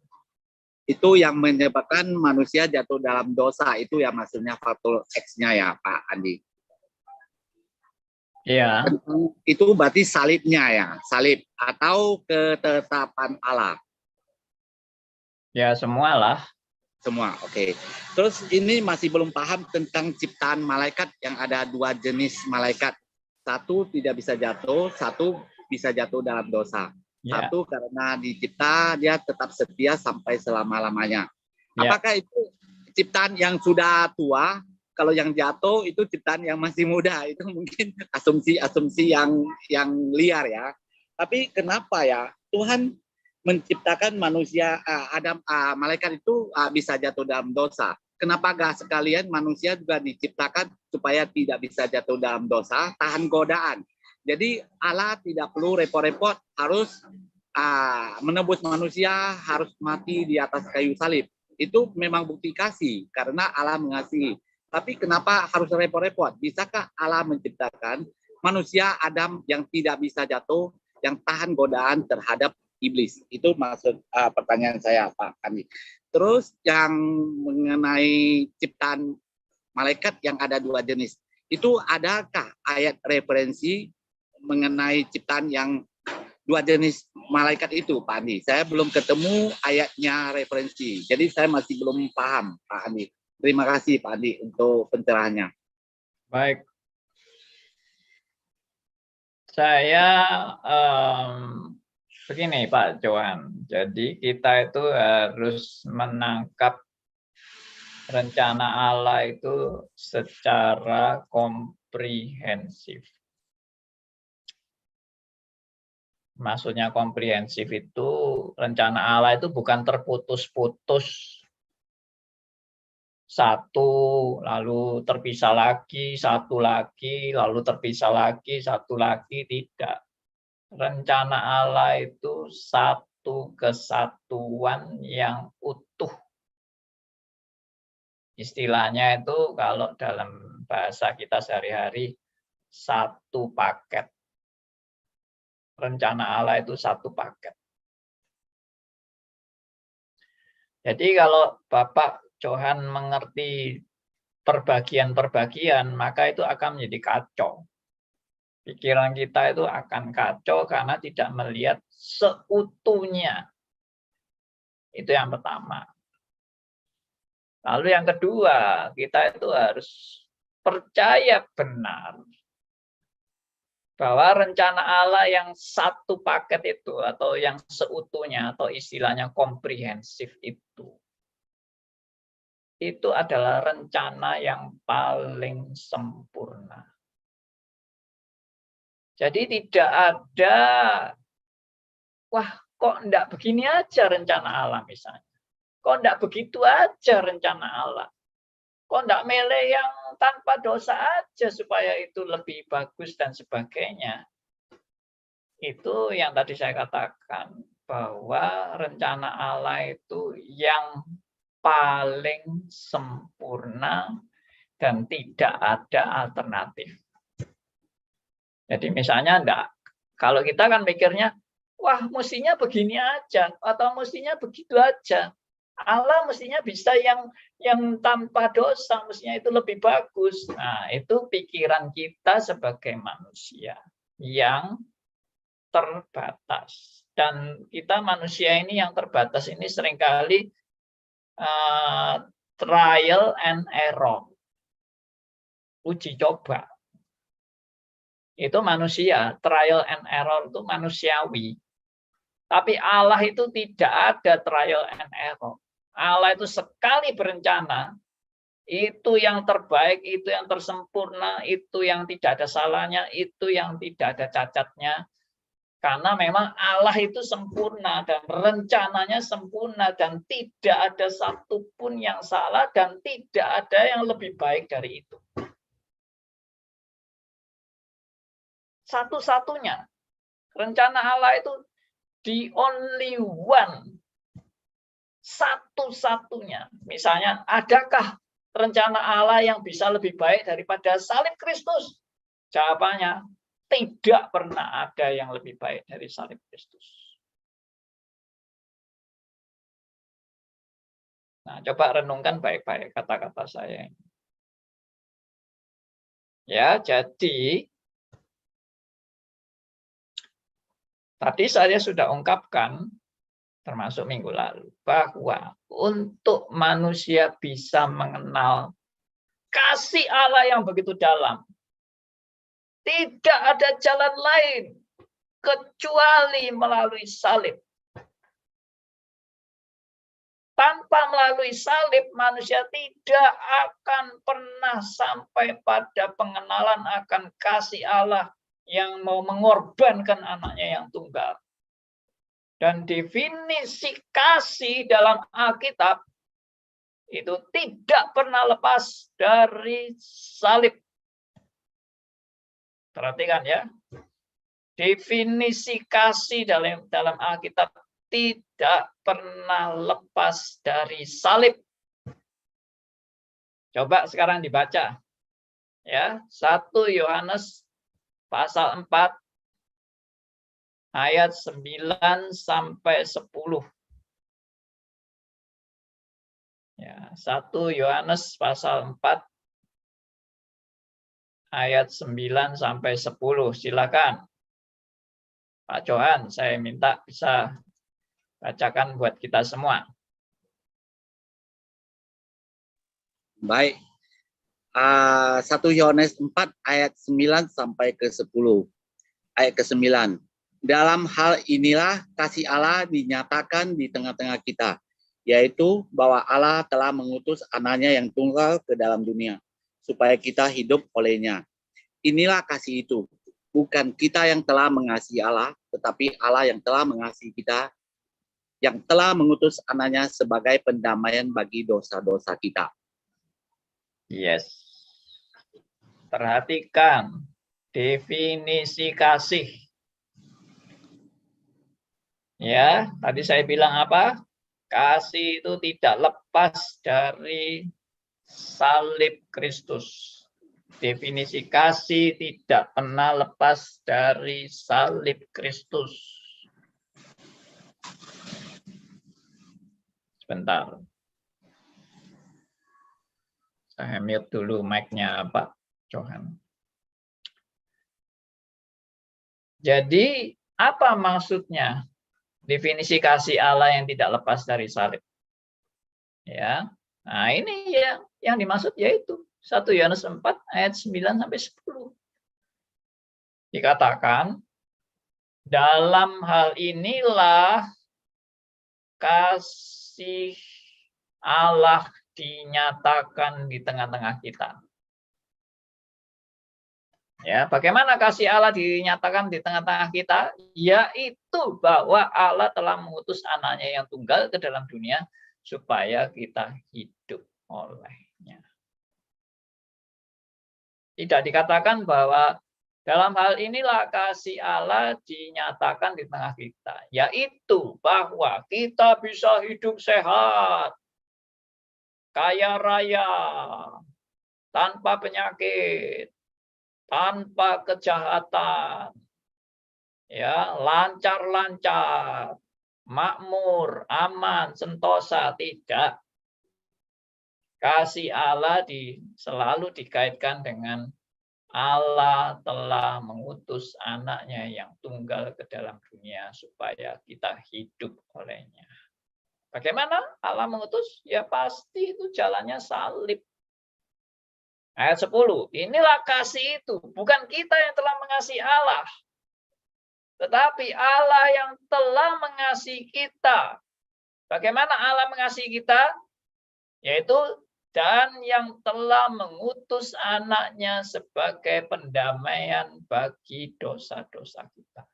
Itu yang menyebabkan manusia jatuh dalam dosa, itu ya maksudnya faktor X-nya ya Pak Andi. Iya. Itu berarti salibnya ya, salib atau ketetapan Allah. Ya semualah. Semua, oke. Terus ini masih belum paham tentang ciptaan malaikat yang ada dua jenis malaikat. Satu tidak bisa jatuh, satu bisa jatuh dalam dosa. Ya. Satu karena dicipta dia tetap setia sampai selama-lamanya. Ya. Apakah itu ciptaan yang sudah tua? Kalau yang jatuh itu ciptaan yang masih muda. Itu mungkin asumsi yang liar ya. Tapi kenapa ya Tuhan menciptakan manusia malaikat itu bisa jatuh dalam dosa? Kenapa gak sekalian manusia juga diciptakan supaya tidak bisa jatuh dalam dosa, tahan godaan? Jadi Allah tidak perlu repot-repot harus menebus manusia, harus mati di atas kayu salib. Itu memang bukti kasih karena Allah mengasihi. Tapi kenapa harus repot-repot? Bisakah Allah menciptakan manusia Adam yang tidak bisa jatuh, yang tahan godaan terhadap iblis? Itu maksud pertanyaan saya Pak Andi. Terus yang mengenai ciptaan malaikat yang ada dua jenis, itu adakah ayat referensi mengenai ciptaan yang dua jenis malaikat itu Pak Andi? Saya belum ketemu ayatnya referensi, jadi saya masih belum paham Pak Andi. Terima kasih Pak Andi untuk pencerahannya. Baik. Saya begini Pak Johan, jadi kita itu harus menangkap rencana Allah itu secara komprehensif. Maksudnya komprehensif itu rencana Allah itu bukan terputus-putus. Satu, lalu terpisah lagi, satu lagi, lalu terpisah lagi, satu lagi, tidak. Rencana Allah itu satu kesatuan yang utuh. Istilahnya itu kalau dalam bahasa kita sehari-hari, satu paket. rencana Allah itu satu paket. Jadi kalau Bapak Johan mengerti perbagian-perbagian, maka itu akan menjadi kacau. Pikiran kita itu akan kacau karena tidak melihat seutuhnya. Itu yang pertama. Lalu yang kedua, kita itu harus percaya benar bahwa rencana Allah yang satu paket itu atau yang seutuhnya atau istilahnya komprehensif itu adalah rencana yang paling sempurna. Jadi tidak ada, wah kok enggak begini aja rencana Allah misalnya. Kok enggak begitu aja rencana Allah. Kok enggak milih yang tanpa dosa aja supaya itu lebih bagus dan sebagainya. Itu yang tadi saya katakan, bahwa rencana Allah itu yang paling sempurna dan tidak ada alternatif. Jadi misalnya enggak, kalau kita kan mikirnya, wah mestinya begini aja atau mestinya begitu aja. Allah mestinya bisa yang tanpa dosa, mestinya itu lebih bagus. Nah, itu pikiran kita sebagai manusia yang terbatas. Dan kita manusia ini yang terbatas ini seringkali trial and error, uji coba. Itu manusia, trial and error itu manusiawi. Tapi Allah itu tidak ada trial and error. Allah itu sekali berencana, itu yang terbaik, itu yang tersempurna, itu yang tidak ada salahnya, itu yang tidak ada cacatnya. Karena memang Allah itu sempurna dan rencananya sempurna dan tidak ada satupun yang salah dan tidak ada yang lebih baik dari itu. Satu-satunya. Rencana Allah itu the only one. Satu-satunya. Misalnya, adakah rencana Allah yang bisa lebih baik daripada salib Kristus? Jawabannya, tidak pernah ada yang lebih baik dari salib Kristus. Nah, coba renungkan baik-baik kata-kata saya. Ya, jadi tadi saya sudah ungkapkan, termasuk minggu lalu, bahwa untuk manusia bisa mengenal kasih Allah yang begitu dalam, tidak ada jalan lain kecuali melalui salib. Tanpa melalui salib, manusia tidak akan pernah sampai pada pengenalan akan kasih Allah yang mau mengorbankan anaknya yang tunggal. Dan definisi kasih dalam Alkitab itu tidak pernah lepas dari salib. Perhatikan ya. Definisi kasih dalam Alkitab tidak pernah lepas dari salib. Coba sekarang dibaca. Ya, 1 Yohanes pasal 4 ayat 9 sampai 10. Ya, 1 Yohanes pasal 4 ayat 9 sampai 10. Silakan. Pak Johan, saya minta bisa bacakan buat kita semua. Baik. 1 Yohanes 4 ayat 9 sampai ke 10. Ayat ke-9. Dalam hal inilah kasih Allah dinyatakan di tengah-tengah kita, yaitu bahwa Allah telah mengutus anaknya yang tunggal ke dalam dunia, supaya kita hidup olehnya. Inilah kasih itu, bukan kita yang telah mengasihi Allah, tetapi Allah yang telah mengasihi kita, yang telah mengutus anaknya sebagai pendamaian bagi dosa-dosa kita. Yes. Perhatikan definisi kasih. Ya, tadi saya bilang apa? Kasih itu tidak lepas dari salib Kristus. Definisi kasih tidak pernah lepas dari salib Kristus. Sebentar. Saya mute dulu mic-nya Pak Johan. Jadi, apa maksudnya definisi kasih Allah yang tidak lepas dari salib? Ya. Nah, ini yang dimaksud yaitu 1 Yohanes 4 ayat 9 sampai 10. Dikatakan, dalam hal inilah kasih Allah dinyatakan di tengah-tengah kita. Ya, bagaimana kasih Allah dinyatakan di tengah-tengah kita? Yaitu bahwa Allah telah mengutus anaknya yang tunggal ke dalam dunia supaya kita hidup olehnya. Tidak dikatakan bahwa dalam hal inilah kasih Allah dinyatakan di tengah kita, yaitu bahwa kita bisa hidup sehat, kaya raya, tanpa penyakit, tanpa kejahatan, ya, lancar-lancar, makmur, aman, sentosa. Tidak. Kasih Allah selalu dikaitkan dengan Allah telah mengutus anaknya yang tunggal ke dalam dunia supaya kita hidup olehnya. Bagaimana Allah mengutus? Ya pasti itu jalannya salib. Ayat 10, inilah kasih itu, bukan kita yang telah mengasihi Allah, tetapi Allah yang telah mengasihi kita. Bagaimana Allah mengasihi kita? Yaitu, dan yang telah mengutus anaknya sebagai pendamaian bagi dosa-dosa kita.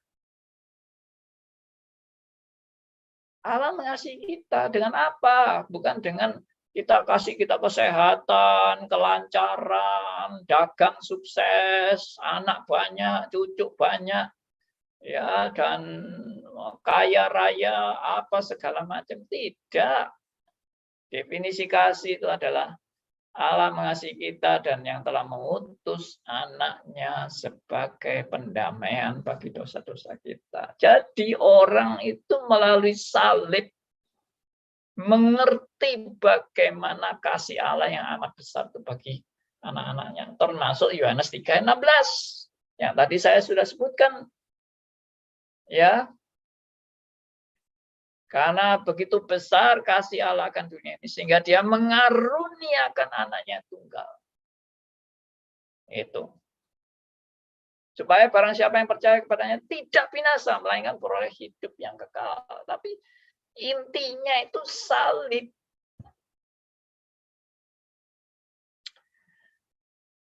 Allah mengasihi kita dengan apa? Bukan dengan kita kasih kita kesehatan, kelancaran, dagang sukses, anak banyak, cucu banyak, ya, dan kaya raya, apa segala macam. Tidak. Definisi kasih itu adalah Allah mengasihi kita dan yang telah mengutus anaknya sebagai pendamaian bagi dosa-dosa kita. Jadi orang itu melalui salib mengerti bagaimana kasih Allah yang amat besar itu bagi anak-anaknya. Termasuk Yohanes 3:16 yang tadi saya sudah sebutkan. Ya. Karena begitu besar kasih Allah akan dunia ini sehingga dia mengaruniakan anaknya tunggal. Itu. Supaya barang siapa yang percaya kepadanya tidak binasa melainkan beroleh hidup yang kekal. Tapi intinya itu salib.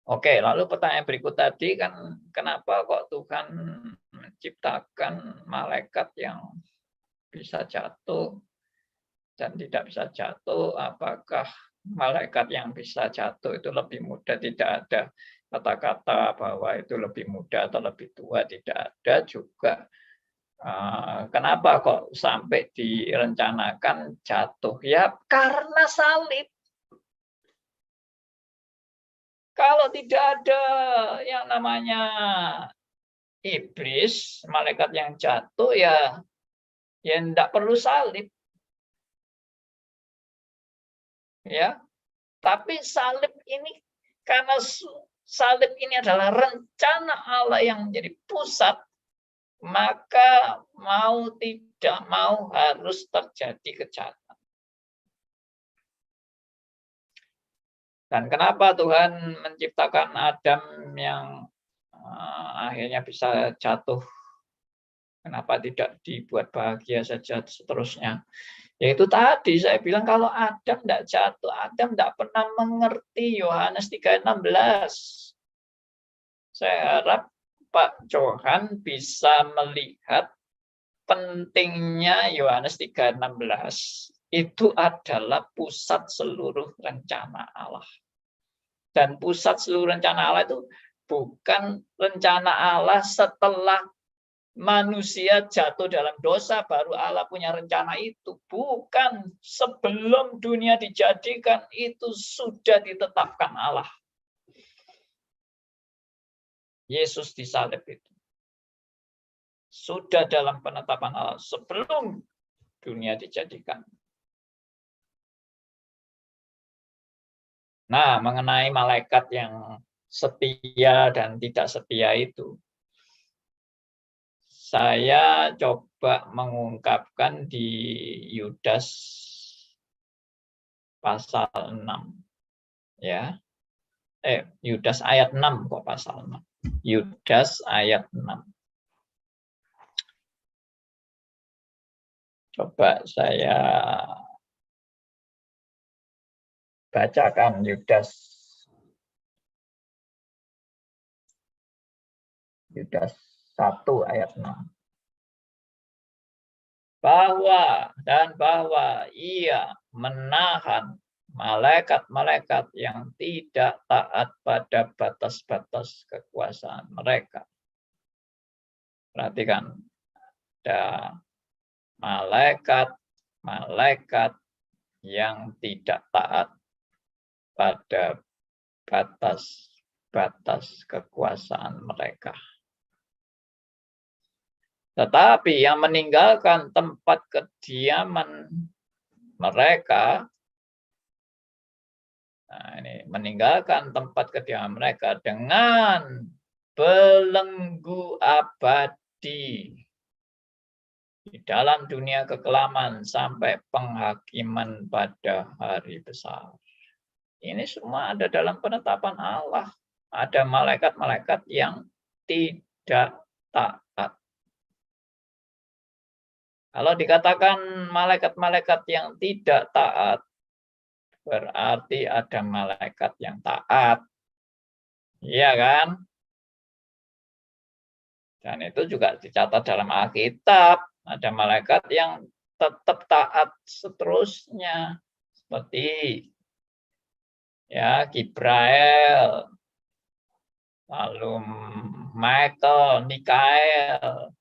Oke, lalu pertanyaan berikut tadi kan kenapa kok Tuhan menciptakan malaikat yang bisa jatuh dan tidak bisa jatuh? Apakah malaikat yang bisa jatuh itu lebih muda? Tidak ada kata-kata bahwa itu lebih muda atau lebih tua, tidak ada juga. Kenapa kok sampai direncanakan jatuh? Ya karena salib. Kalau tidak ada yang namanya iblis, malaikat yang jatuh, ya tidak perlu salib. Ya, tapi salib ini karena salib ini adalah rencana Allah yang menjadi pusat, maka mau tidak mau harus terjadi kejahatan. Dan kenapa Tuhan menciptakan Adam yang akhirnya bisa jatuh? Kenapa tidak dibuat bahagia saja seterusnya? Yaitu tadi saya bilang kalau Adam tidak jatuh, Adam tidak pernah mengerti Yohanes 3:16. Saya harap Pak Johan bisa melihat pentingnya Yohanes 3:16. Itu adalah pusat seluruh rencana Allah. Dan pusat seluruh rencana Allah itu bukan rencana Allah setelah manusia jatuh dalam dosa baru Allah punya rencana itu. Bukan, sebelum dunia dijadikan itu sudah ditetapkan Allah. Yesus disalib itu sudah dalam penetapan Allah sebelum dunia dijadikan. Nah, mengenai malaikat yang setia dan tidak setia itu, saya coba mengungkapkan di Yudas pasal 6. Ya. Yudas ayat 6 kok pasal 6. Yudas ayat 6. Coba saya bacakan Yudas 1 ayat 6. Bahwa ia menahan malaikat-malaikat yang tidak taat pada batas-batas kekuasaan mereka. Perhatikan, ada malaikat-malaikat yang tidak taat pada batas-batas kekuasaan mereka. Tetapi yang meninggalkan tempat kediaman mereka, meninggalkan tempat kediaman mereka dengan belenggu abadi di dalam dunia kekelaman sampai penghakiman pada hari besar. Ini semua ada dalam penetapan Allah. Ada malaikat-malaikat yang tidak taat. Kalau dikatakan malaikat-malaikat yang tidak taat, berarti ada malaikat yang taat. Iya kan? Dan itu juga dicatat dalam Alkitab. Ada malaikat yang tetap taat seterusnya. Seperti ya Gibrael, lalu Michael, Mikael,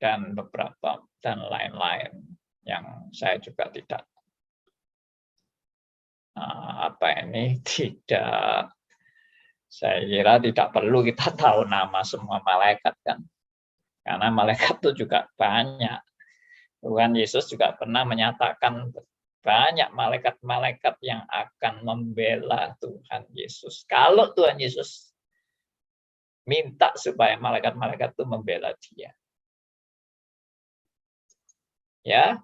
dan beberapa dan lain-lain yang saya juga tidak saya kira tidak perlu kita tahu nama semua malaikat kan, karena malaikat itu juga banyak. Tuhan Yesus juga pernah menyatakan banyak malaikat-malaikat yang akan membela Tuhan Yesus. Kalau Tuhan Yesus minta supaya malaikat-malaikat itu membela dia. Ya.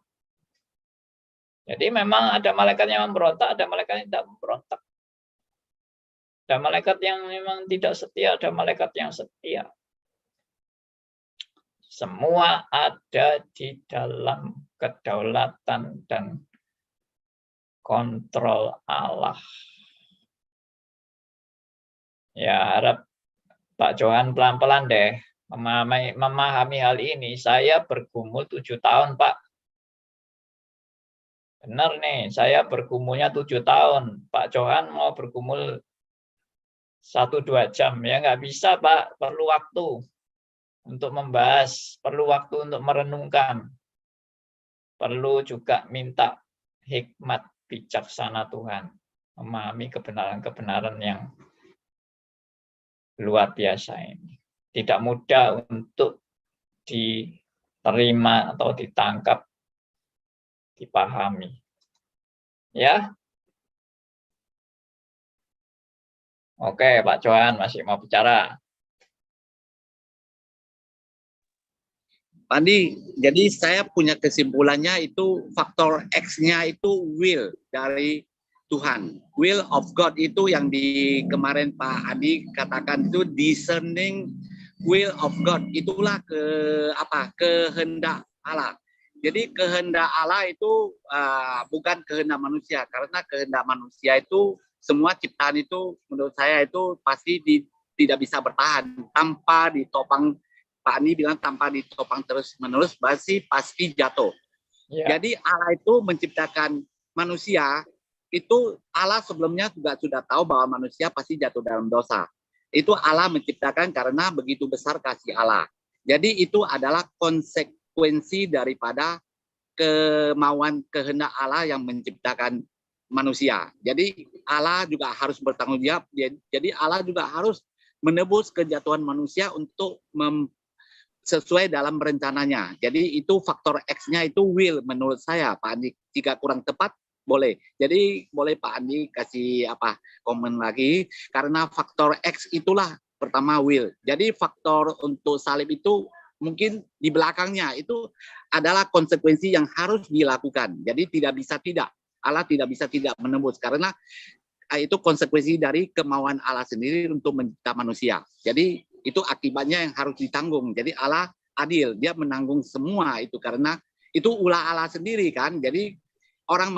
Jadi memang ada malaikat yang memberontak, ada malaikat yang tidak memberontak. Ada malaikat yang memang tidak setia, ada malaikat yang setia. Semua ada di dalam kedaulatan dan kontrol Allah. Ya, harap Pak Johan pelan-pelan deh memahami hal ini. Saya bergumul 7 tahun, Pak. Benar nih, saya bergumulnya 7 tahun. Pak Johan mau bergumul 1-2 jam. Ya nggak bisa, Pak. Perlu waktu untuk membahas, perlu waktu untuk merenungkan. Perlu juga minta hikmat bijaksana Tuhan. Memahami kebenaran-kebenaran yang luar biasa ini. Tidak mudah untuk diterima atau ditangkap, dipahami. Ya. Oke, Pak Johan masih mau bicara. Pak Andi, jadi saya punya kesimpulannya itu faktor X-nya itu will dari Tuhan. Will of God itu yang di kemarin Pak Andi katakan itu discerning will of God. Itulah kehendak Allah. Jadi kehendak Allah itu bukan kehendak manusia, karena kehendak manusia itu semua ciptaan itu menurut saya itu pasti tidak bisa bertahan tanpa ditopang. Pak Andi bilang tanpa ditopang terus-menerus pasti jatuh. Yeah. Jadi Allah itu menciptakan manusia, itu Allah sebelumnya juga sudah tahu bahwa manusia pasti jatuh dalam dosa. Itu Allah menciptakan karena begitu besar kasih Allah. Jadi itu adalah konsekuensi daripada kemauan kehendak Allah yang menciptakan manusia. Jadi Allah juga harus bertanggung jawab. Jadi Allah juga harus menebus kejatuhan manusia untuk sesuai dalam rencananya. Jadi itu faktor X-nya itu will menurut saya, Pak Andi. Jika kurang tepat boleh. Jadi boleh Pak Andi kasih komen lagi, karena faktor X itulah pertama will. Jadi faktor untuk salib itu mungkin di belakangnya itu adalah konsekuensi yang harus dilakukan. Jadi tidak bisa tidak. Allah tidak bisa tidak menembus, karena itu konsekuensi dari kemauan Allah sendiri untuk mencipta manusia. Jadi itu akibatnya yang harus ditanggung. Jadi Allah adil, dia menanggung semua itu, karena itu ulah Allah sendiri kan. Jadi orang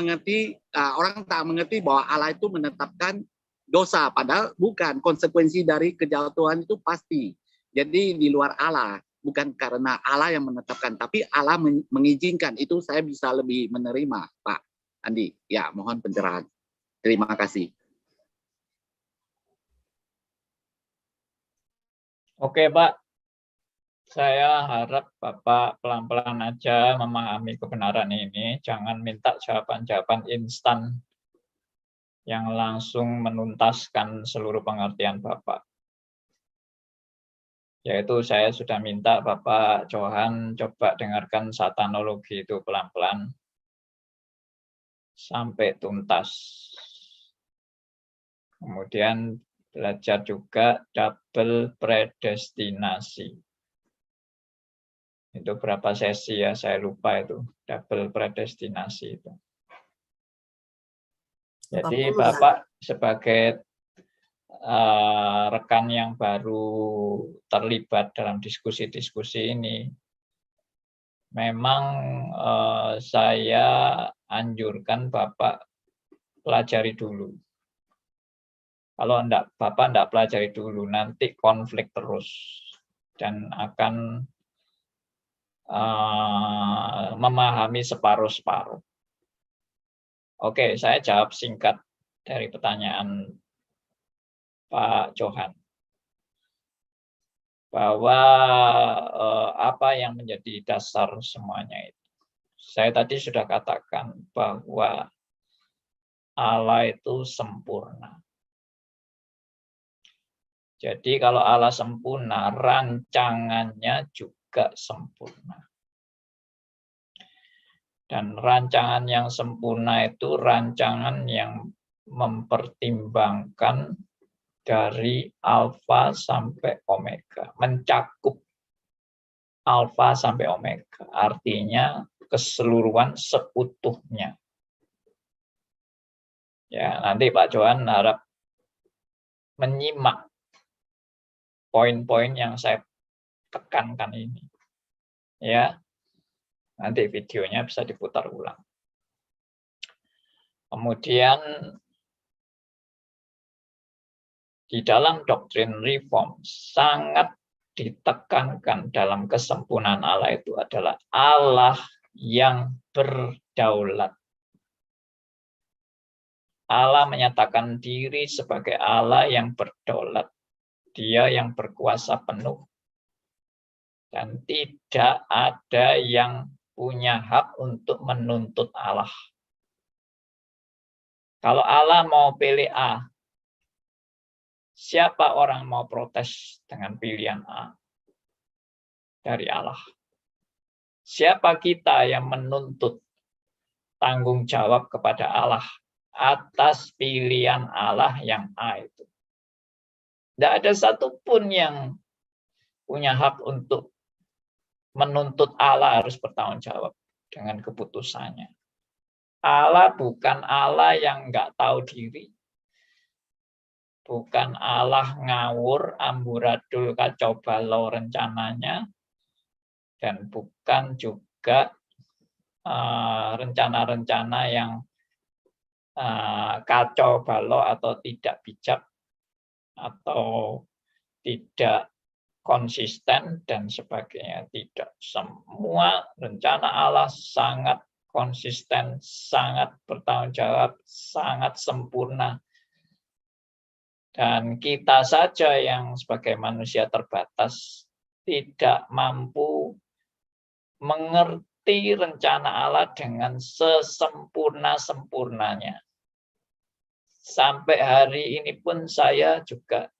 tak mengerti bahwa Allah itu menetapkan dosa, padahal bukan. Konsekuensi dari kejatuhan itu pasti. Jadi di luar Allah, bukan karena Allah yang menetapkan, tapi Allah mengizinkan. Itu saya bisa lebih menerima, Pak Andi. Ya, mohon pencerahan. Terima kasih. Oke, Pak. Saya harap Bapak pelan-pelan aja memahami kebenaran ini. Jangan minta jawaban-jawaban instan yang langsung menuntaskan seluruh pengertian Bapak. Yaitu saya sudah minta Bapak Johan coba dengarkan satanologi itu pelan-pelan sampai tuntas. Kemudian belajar juga double predestinasi. Itu berapa sesi ya, saya lupa itu, double predestinasi itu. Jadi Bapak sebagai rekan yang baru terlibat dalam diskusi-diskusi ini, memang saya anjurkan Bapak pelajari dulu. Kalau Bapak enggak pelajari dulu, nanti konflik terus dan akan memahami separuh-separuh. Oke, saya jawab singkat dari pertanyaan Pak Johan. Bahwa apa yang menjadi dasar semuanya itu. Saya tadi sudah katakan bahwa Allah itu sempurna. Jadi kalau Allah sempurna, rancangannya juga sempurna. Dan rancangan yang sempurna itu rancangan yang mempertimbangkan dari alfa sampai omega, mencakup alfa sampai omega, artinya keseluruhan seutuhnya. Ya, nanti Pak Johan harap menyimak poin-poin yang saya tekankan ini. Ya. Nanti videonya bisa diputar ulang. Kemudian di dalam doktrin reform sangat ditekankan dalam kesempurnaan Allah itu adalah Allah yang berdaulat. Allah menyatakan diri sebagai Allah yang berdaulat. Dia yang berkuasa penuh. Dan tidak ada yang punya hak untuk menuntut Allah. Kalau Allah mau pilih A, siapa orang mau protes dengan pilihan A dari Allah? Siapa kita yang menuntut tanggung jawab kepada Allah atas pilihan Allah yang A itu? Tidak ada satupun yang punya hak untuk menuntut Allah harus bertanggung jawab dengan keputusannya. Allah bukan Allah yang nggak tahu diri. Bukan Allah ngawur, amburadul, kacau balau rencananya. Dan bukan juga rencana-rencana yang kacau balau atau tidak bijak atau tidak konsisten dan sebagainya. Tidak, semua rencana Allah sangat konsisten, sangat bertanggung jawab, sangat sempurna. Dan kita saja yang sebagai manusia terbatas tidak mampu mengerti rencana Allah dengan sesempurna-sempurnanya. Sampai hari ini pun saya juga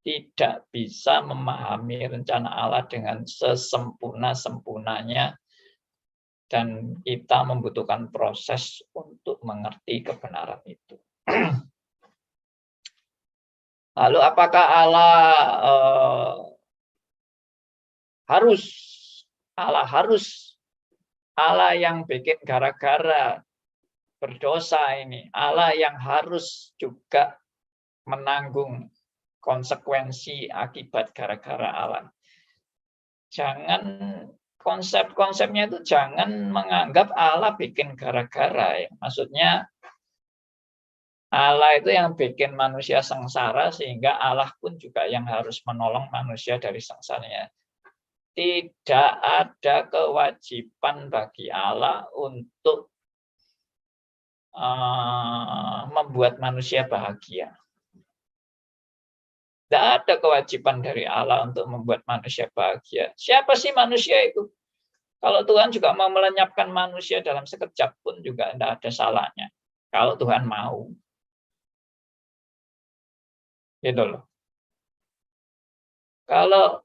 tidak bisa memahami rencana Allah dengan sesempurna-sempurnanya, dan kita membutuhkan proses untuk mengerti kebenaran itu. Lalu apakah Allah Allah yang bikin gara-gara berdosa ini, Allah yang harus juga menanggung konsekuensi akibat gara-gara Allah? Jangan konsep-konsepnya itu jangan menganggap Allah bikin gara-gara ya. Maksudnya Allah itu yang bikin manusia sengsara sehingga Allah pun juga yang harus menolong manusia dari sengsaranya. Tidak ada kewajiban bagi Allah untuk membuat manusia bahagia. Tidak ada kewajiban dari Allah untuk membuat manusia bahagia. Siapa sih manusia itu? Kalau Tuhan juga mau melenyapkan manusia dalam sekejap pun juga tidak ada salahnya. Kalau Tuhan mau. Gitu loh. Kalau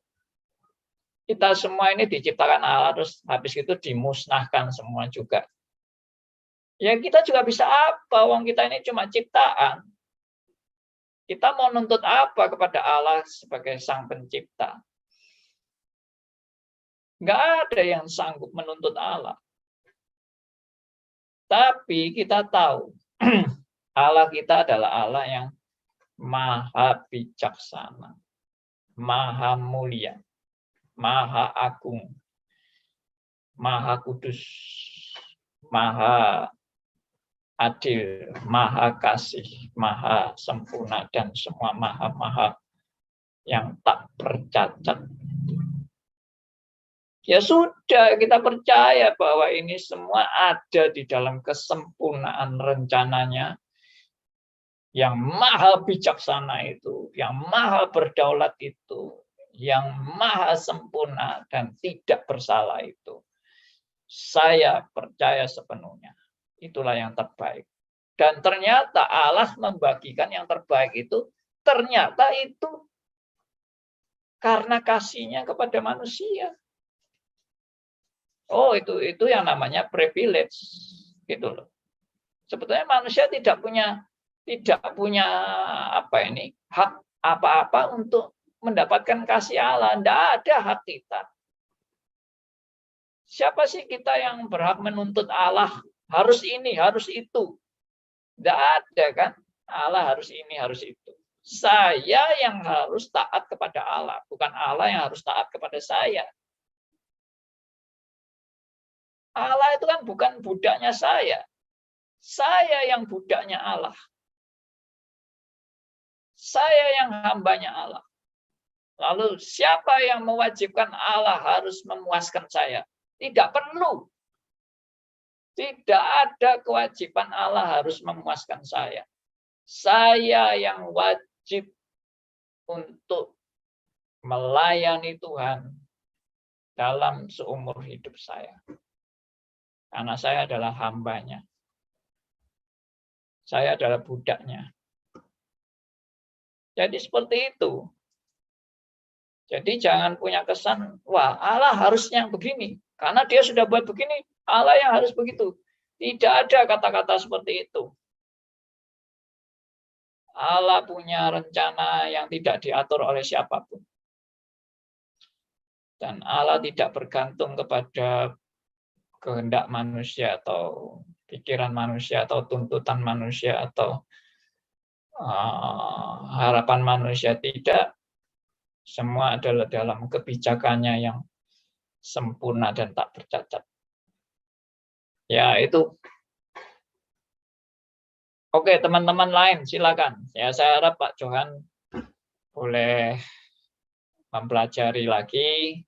kita semua ini diciptakan Allah, terus habis itu dimusnahkan semua juga. Ya kita juga bisa apa? Wong kita ini cuma ciptaan. Kita mau nuntut apa kepada Allah sebagai Sang Pencipta? Nggak ada yang sanggup menuntut Allah. Tapi kita tahu Allah kita adalah Allah yang Maha bijaksana, Maha mulia, Maha agung, Maha kudus, Maha adil, Maha kasih, Maha sempurna, dan semua maha-maha yang tak bercacat. Ya sudah, kita percaya bahwa ini semua ada di dalam kesempurnaan rencananya yang maha bijaksana itu, yang maha berdaulat itu, yang maha sempurna dan tidak bersalah itu. Saya percaya sepenuhnya. Itulah yang terbaik. Dan ternyata Allah membagikan yang terbaik itu, ternyata itu karena kasihnya kepada manusia. Oh, itu yang namanya privilege, gitu loh. Sebetulnya manusia tidak punya hak apa-apa untuk mendapatkan kasih Allah. Tidak ada hak kita. Siapa sih kita yang berhak menuntut Allah harus ini, harus itu? Tidak ada kan? Allah harus ini, harus itu. Saya yang harus taat kepada Allah, bukan Allah yang harus taat kepada saya. Allah itu kan bukan budaknya saya. Saya yang budaknya Allah. Saya yang hambanya Allah. Lalu siapa yang mewajibkan Allah harus memuaskan saya? Tidak perlu. Tidak ada kewajiban Allah harus memuaskan saya. Saya yang wajib untuk melayani Tuhan dalam seumur hidup saya. Karena saya adalah hambanya. Saya adalah budaknya. Jadi seperti itu. Jadi jangan punya kesan, wah Allah harusnya begini. Karena dia sudah buat begini, Allah yang harus begitu. Tidak ada kata-kata seperti itu. Allah punya rencana yang tidak diatur oleh siapapun. Dan Allah tidak bergantung kepada kehendak manusia atau pikiran manusia atau tuntutan manusia atau harapan manusia. Tidak. Semua adalah dalam kebijakannya yang sempurna dan tak bercacat. Ya, itu. Oke, teman-teman lain, silakan. Ya, saya harap Pak Johan boleh mempelajari lagi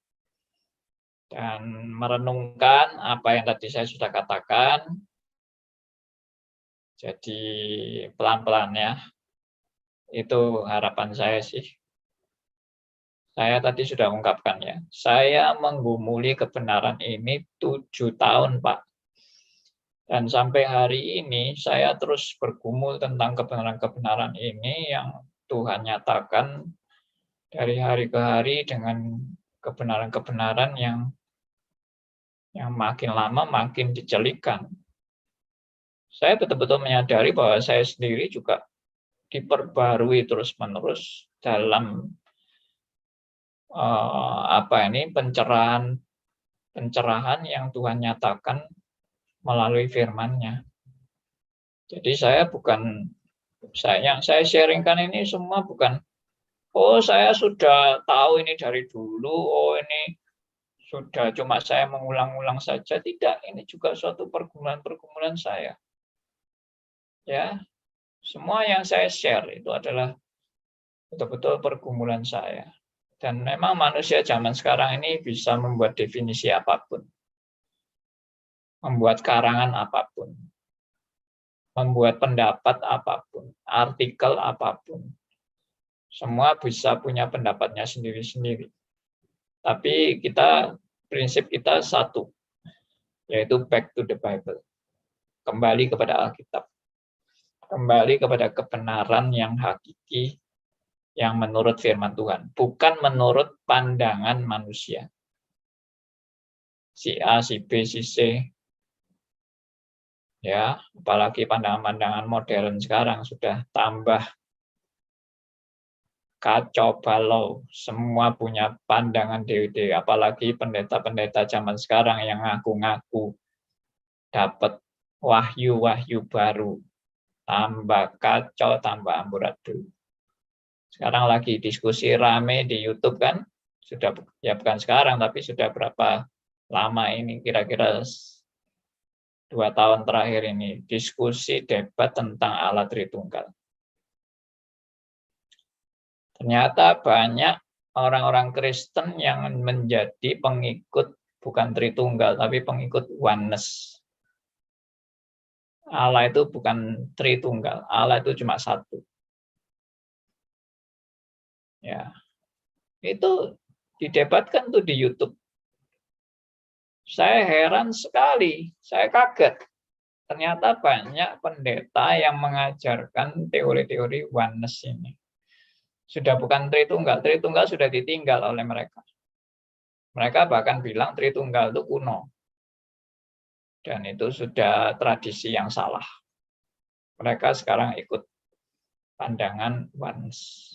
dan merenungkan apa yang tadi saya sudah katakan. Jadi pelan-pelan ya. Itu harapan saya sih. Saya tadi sudah ungkapkan ya. Saya menggumuli kebenaran ini 7 tahun, Pak. Dan sampai hari ini saya terus bergumul tentang kebenaran-kebenaran ini yang Tuhan nyatakan dari hari ke hari dengan kebenaran-kebenaran yang makin lama makin dicelikan. Saya betul-betul menyadari bahwa saya sendiri juga diperbarui terus-menerus dalam pencerahan yang Tuhan nyatakan melalui firman-Nya. Jadi yang saya sharingkan ini semua bukan, oh saya sudah tahu ini dari dulu, oh ini sudah cuma saya mengulang-ulang saja. Tidak, ini juga suatu pergumulan-pergumulan saya. Ya, semua yang saya share itu adalah betul-betul pergumulan saya. Dan memang manusia zaman sekarang ini bisa membuat definisi apapun. Membuat karangan apapun. Membuat pendapat apapun. Artikel apapun. Semua bisa punya pendapatnya sendiri-sendiri. Tapi prinsip kita satu. Yaitu back to the Bible. Kembali kepada Alkitab. Kembali kepada kebenaran yang hakiki, yang menurut firman Tuhan, bukan menurut pandangan manusia. Si A, si B, si C. Ya, apalagi pandangan-pandangan modern sekarang sudah tambah kacau balau. Semua punya pandangan dewi-dewi, apalagi pendeta-pendeta zaman sekarang yang ngaku-ngaku dapat wahyu-wahyu baru. Tambah kacau, tambah amburadul. Sekarang lagi diskusi rame di YouTube kan, sudah ya bukan sekarang tapi sudah berapa lama ini, kira-kira 2 tahun terakhir ini, diskusi debat tentang Allah Tritunggal. Ternyata banyak orang-orang Kristen yang menjadi pengikut bukan Tritunggal tapi pengikut oneness. Allah itu bukan Tritunggal, Allah itu cuma satu. Ya, itu didebatkan tuh di YouTube. Saya heran sekali, saya kaget. Ternyata banyak pendeta yang mengajarkan teori-teori oneness ini. Sudah bukan Tritunggal, Tritunggal sudah ditinggal oleh mereka. Mereka bahkan bilang Tritunggal itu kuno. Dan itu sudah tradisi yang salah. Mereka sekarang ikut pandangan oneness.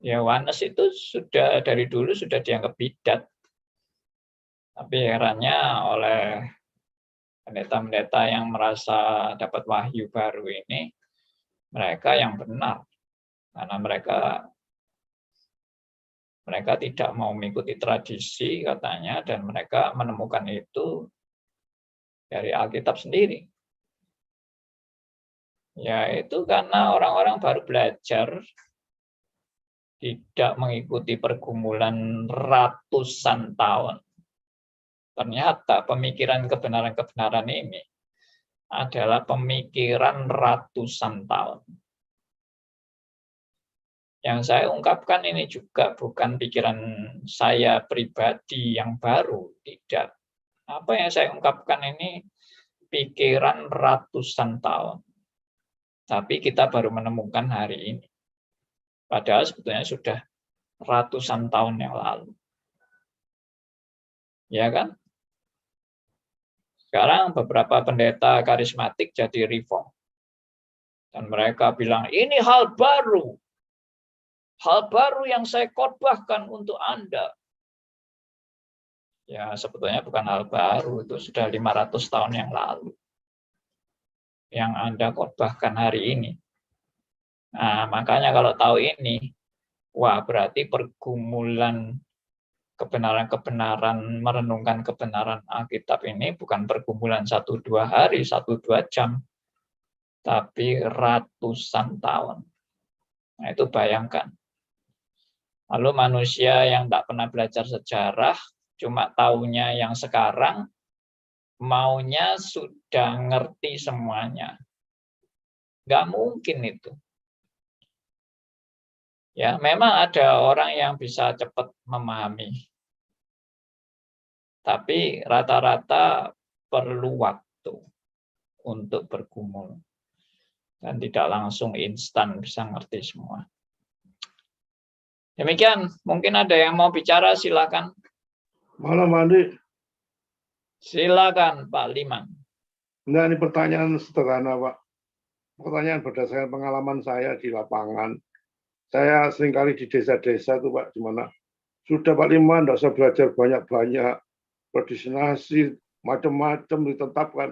Ya, oneness itu sudah dari dulu sudah dianggap bidat. Tapi herannya oleh pendeta-pendeta yang merasa dapat wahyu baru ini, mereka yang benar. Karena mereka tidak mau mengikuti tradisi katanya, dan mereka menemukan itu dari Alkitab sendiri. Ya itu karena orang-orang baru belajar, tidak mengikuti pergumulan ratusan tahun. Ternyata pemikiran kebenaran-kebenaran ini adalah pemikiran ratusan tahun. Yang saya ungkapkan ini juga bukan pikiran saya pribadi yang baru, tidak. Apa yang saya ungkapkan ini pikiran ratusan tahun. Tapi kita baru menemukan hari ini. Padahal sebetulnya sudah ratusan tahun yang lalu. Ya kan? Sekarang beberapa pendeta karismatik jadi reform. Dan mereka bilang, ini hal baru. Hal baru yang saya khotbahkan untuk Anda. Ya, sebetulnya bukan hal baru, itu sudah 500 tahun yang lalu. Yang Anda khotbahkan hari ini. Nah, makanya kalau tahu ini, wah berarti pergumulan kebenaran-kebenaran, merenungkan kebenaran Alkitab ini bukan pergumulan 1-2 hari, 1-2 jam, tapi ratusan tahun. Nah, itu bayangkan. Lalu manusia yang tak pernah belajar sejarah, cuma taunya yang sekarang, maunya sudah ngerti semuanya. Nggak mungkin itu. Ya, memang ada orang yang bisa cepat memahami. Tapi rata-rata perlu waktu untuk bergumul. Dan tidak langsung instan bisa ngerti semua. Demikian, mungkin ada yang mau bicara, silakan. Malam, Andi. Silakan, Pak Liman. Nah, ini pertanyaan sederhana, Pak. Pertanyaan berdasarkan pengalaman saya di lapangan. Saya seringkali di desa-desa tuh, Pak, di mana sudah Pak Liman, tidak usah belajar banyak-banyak, predestinasi, macam-macam ditetapkan.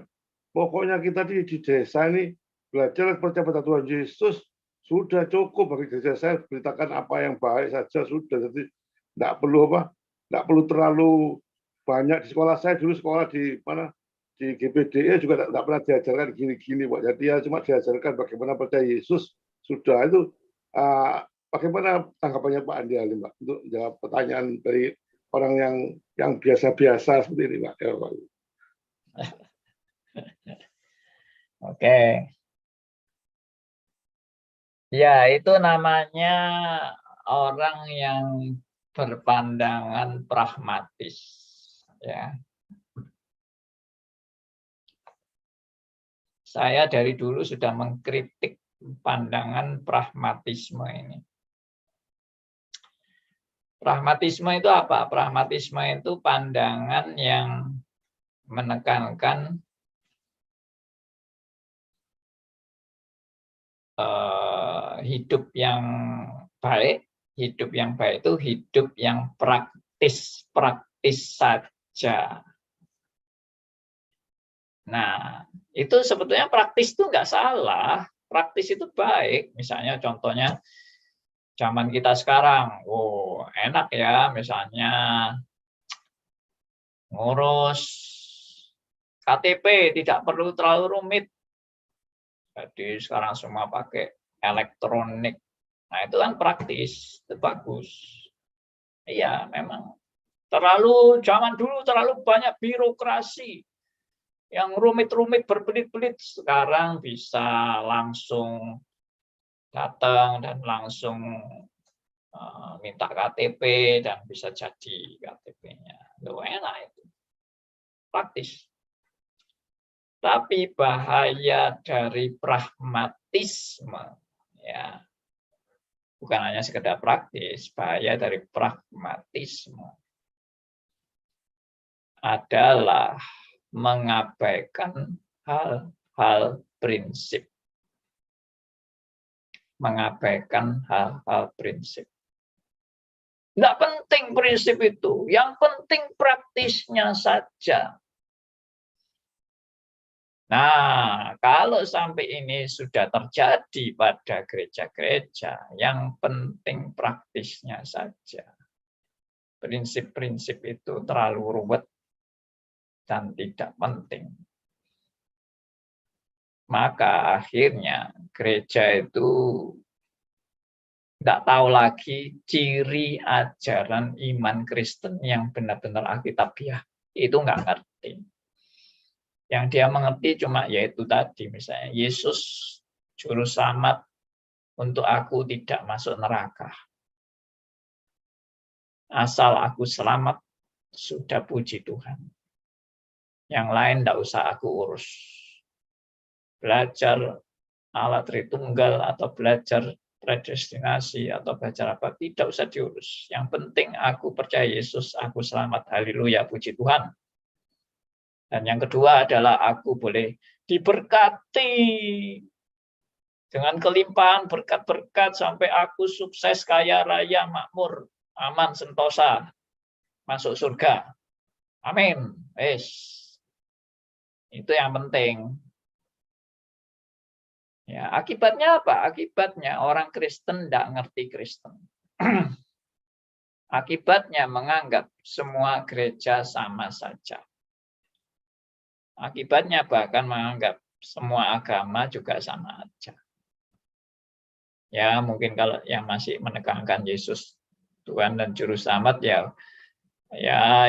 Pokoknya kita di desa ini belajar percaya pada Tuhan Yesus, sudah cukup bagi gereja saya, beritakan apa yang baik saja, sudah. Jadi tidak perlu tidak perlu terlalu banyak. Di sekolah saya dulu, sekolah di mana, di GPDE juga tidak pernah diajarkan gini-gini, Pak. Jadi ya cuma diajarkan bagaimana percaya Yesus, sudah. Itu bagaimana tanggapannya Pak Andi Halim, Pak, untuk jawab pertanyaan dari orang yang biasa-biasa seperti ini, Pak? Ya, Pak. Oke. Ya, itu namanya orang yang berpandangan pragmatis. Ya. Saya dari dulu sudah mengkritik pandangan pragmatisme ini. Pragmatisme itu apa? Pragmatisme itu pandangan yang menekankan hidup yang baik. Hidup yang baik itu hidup yang praktis saja. Nah, itu sebetulnya praktis itu nggak salah. Praktis itu baik. Misalnya contohnya zaman kita sekarang, enak ya, misalnya ngurus KTP tidak perlu terlalu rumit. Jadi sekarang semua pakai elektronik. Nah, itu kan praktis, itu bagus. Iya, memang zaman dulu terlalu banyak birokrasi yang rumit-rumit berbelit-belit. Sekarang bisa langsung datang dan langsung minta KTP dan bisa jadi KTP-nya. Itu enak itu. Praktis. Tapi bahaya dari pragmatisme, ya, bukan hanya sekedar praktis, bahaya dari pragmatisme adalah mengabaikan hal-hal prinsip. Mengabaikan hal-hal prinsip. Tidak penting prinsip itu, yang penting praktisnya saja. Nah, kalau sampai ini sudah terjadi pada gereja-gereja, yang penting praktisnya saja. Prinsip-prinsip itu terlalu ruwet dan tidak penting. Maka akhirnya gereja itu tidak tahu lagi ciri ajaran iman Kristen yang benar-benar alkitabiah. Itu nggak ngerti. Yang dia mengerti cuma yaitu tadi, misalnya Yesus juru selamat untuk aku tidak masuk neraka. Asal aku selamat, sudah puji Tuhan. Yang lain tidak usah aku urus. Belajar Allah Tritunggal atau belajar predestinasi atau belajar apa, tidak usah diurus. Yang penting aku percaya Yesus, aku selamat. Haleluya, puji Tuhan. Dan yang kedua adalah aku boleh diberkati dengan kelimpahan berkat-berkat sampai aku sukses, kaya raya, makmur, aman, sentosa, masuk surga. Amin. Itu yang penting. Ya, akibatnya apa? Akibatnya orang Kristen tidak ngerti Kristen. Akibatnya menganggap semua gereja sama saja. Akibatnya bahkan menganggap semua agama juga sama aja. Ya, mungkin kalau yang masih menekankan Yesus Tuhan dan Juru Selamat, ya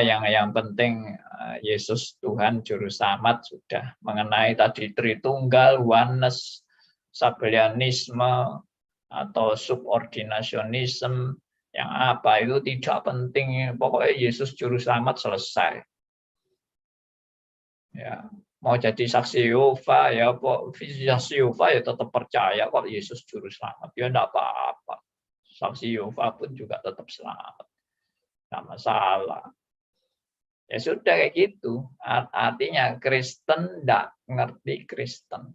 yang penting Yesus Tuhan Juru Selamat sudah. Mengenai tadi Tritunggal, oneness, sabellianisme, atau subordinationism, yang apa itu tidak penting. Pokoknya Yesus Juru Selamat, selesai. Ya, mau jadi saksi Yehova, ya saksi Yehova ya tetap percaya kok Yesus Juru Selamat. Ya enggak apa-apa. saksi Yehova pun juga tetap selamat. Nggak masalah. Ya sudah kayak gitu. Artinya Kristen enggak ngerti Kristen.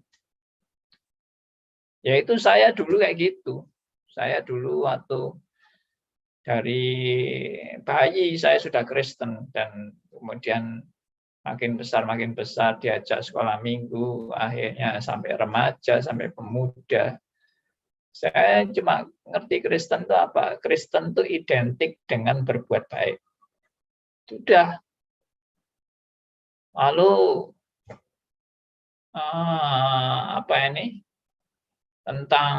Yaitu saya dulu kayak gitu. Saya dulu waktu dari bayi saya sudah Kristen, dan kemudian makin besar diajak sekolah minggu, akhirnya sampai remaja, sampai pemuda. Saya cuma ngerti Kristen itu apa? Kristen itu identik dengan berbuat baik. Sudah. Lalu apa ini? Tentang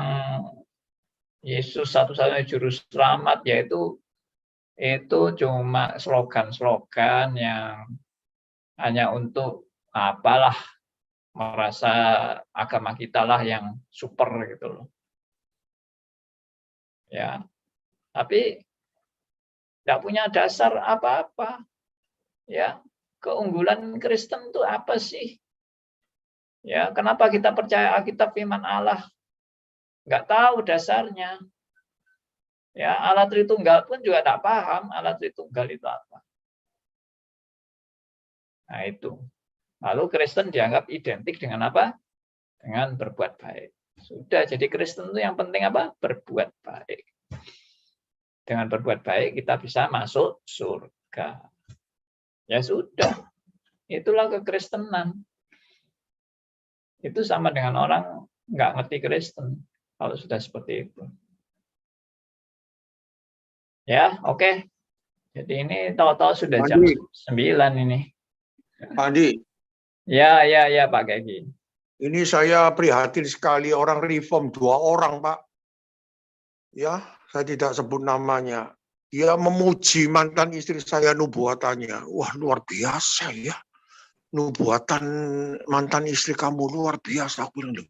Yesus satu-satunya juru selamat, yaitu itu cuma slogan-slogan yang hanya untuk apalah, merasa agama kita lah yang super gitu loh. Ya, tapi tidak punya dasar apa-apa. Ya, keunggulan Kristen itu apa sih? Ya, kenapa kita percaya Alkitab firman Allah? Nggak tahu dasarnya. Ya, Allah Tritunggal pun juga tidak paham Allah Tritunggal itu apa. Nah, itu. Lalu Kristen dianggap identik dengan apa? Dengan berbuat baik. Sudah, jadi Kristen itu yang penting apa? Berbuat baik. Dengan berbuat baik kita bisa masuk surga. Ya sudah. Itulah kekristenan. Itu sama dengan orang nggak ngerti Kristen. Kalau sudah seperti itu. Ya, oke. Jadi ini tahu-tahu sudah jam 9 ini. Pak Andi. Ya, Pak Gegi. Ini saya prihatin sekali, orang reform 2 orang, Pak. Ya, saya tidak sebut namanya. Dia memuji mantan istri saya nubuatannya. Wah, luar biasa ya. Nubuatan mantan istri kamu luar biasa. Aku bilang,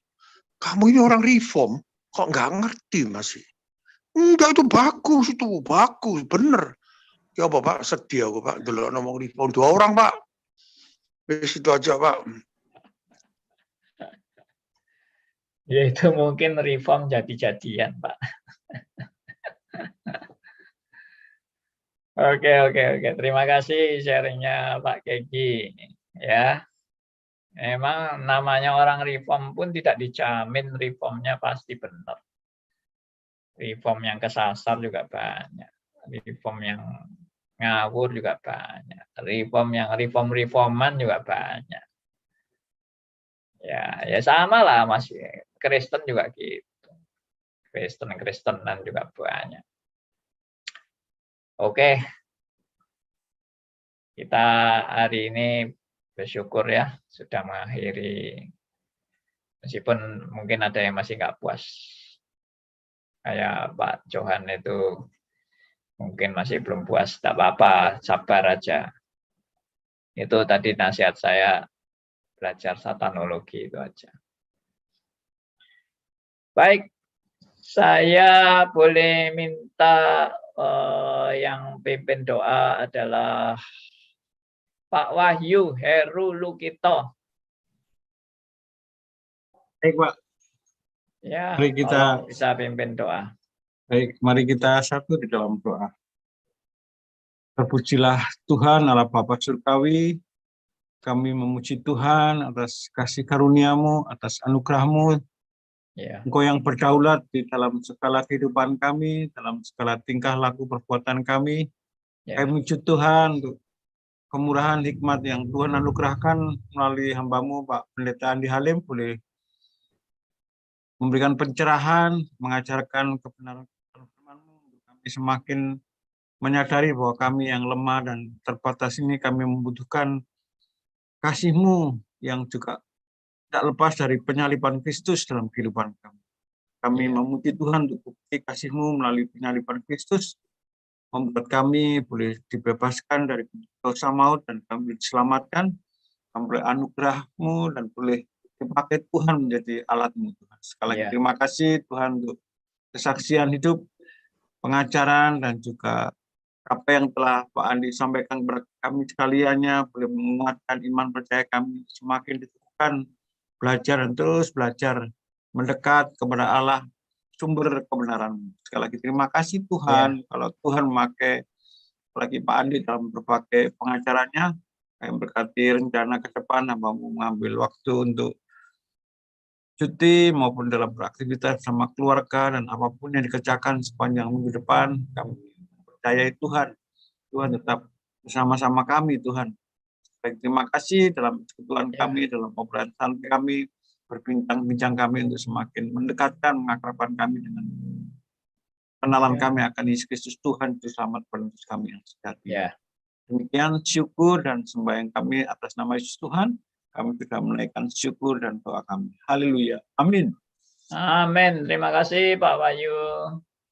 kamu ini orang reform, kok nggak ngerti masih? Enggak, itu bagus, bener. Ya Bapak sedih aku Pak, dulu ngomong reform 2 orang Pak. Di situ aja Pak. Ya itu mungkin reform jadi-jadian Pak. Oke. Terima kasih sharingnya Pak Gegi. Ya, memang namanya orang reform pun tidak dijamin reformnya pasti benar. Reform yang kesasar juga banyak. Reform yang ngawur juga banyak. Reforman juga banyak. Ya sama lah Mas. Kristen juga gitu. Kristenan juga banyak. Oke. Kita hari ini bersyukur ya sudah mengakhiri. Meskipun mungkin ada yang masih nggak puas. Kayak Pak Johan itu mungkin masih belum puas, tak apa-apa, sabar aja. Itu tadi nasihat saya, belajar satanologi itu aja. Baik, saya boleh minta yang pimpin doa adalah Pak Wahyu Heru Lukito. Baik Pak. Ya, mari kita bisa pimpin doa. Baik, mari kita satu di dalam doa. Terpujilah Tuhan Allah Bapa Surgawi, kami memuji Tuhan atas kasih karunia-Mu, atas anugerah-Mu. Ya. Engkau yang berdaulat di dalam segala kehidupan kami, dalam segala tingkah laku perbuatan kami. Ya. Kami memuji Tuhan untuk kemurahan hikmat yang Tuhan anugerahkan melalui hamba-Mu Pak Pendeta Andi Halim, boleh memberikan pencerahan, mengajarkan kebenaran firman-Mu, untuk kami semakin menyadari bahwa kami yang lemah dan terbatas ini kami membutuhkan kasih-Mu yang juga tidak lepas dari penyaliban Kristus dalam kehidupan kami. Kami memuji Tuhan untuk bukti kasih-Mu melalui penyaliban Kristus, membuat kami boleh dibebaskan dari dosa maut dan kami diselamatkan, oleh anugerah-Mu dan boleh dipakai Tuhan menjadi alat-Mu Tuhan. Sekali lagi terima kasih Tuhan untuk kesaksian hidup, pengajaran dan juga apa yang telah Pak Andi sampaikan kepada kami sekaliannya, boleh menguatkan iman percaya kami, semakin diteguhkan belajar dan terus belajar mendekat kepada Allah sumber kebenaran. Sekali lagi terima kasih Tuhan. Kalau Tuhan memakai lagi Pak Andi dalam berbagai pengacaranya, yang berkati rencana ke depan, hamba mau mengambil waktu untuk cuti maupun dalam beraktivitas sama keluarga dan apapun yang dikerjakan sepanjang minggu depan, kami percayai Tuhan. Tuhan tetap bersama-sama kami, Tuhan. Baik, terima kasih dalam kebutuhan kami, dalam obrolan santai kami, berbincang-bincang kami untuk semakin mendekatkan, mengakrabkan kami dengan kenalan kami akan Yesus Kristus Tuhan, Juru Selamat penebus kami yang sejati. Demikian syukur dan sembahyang kami atas nama Yesus Tuhan. Kami sudah menaikkan syukur dan doa kami. Haleluya. Amin. Amin. Terima kasih Pak Wahyu.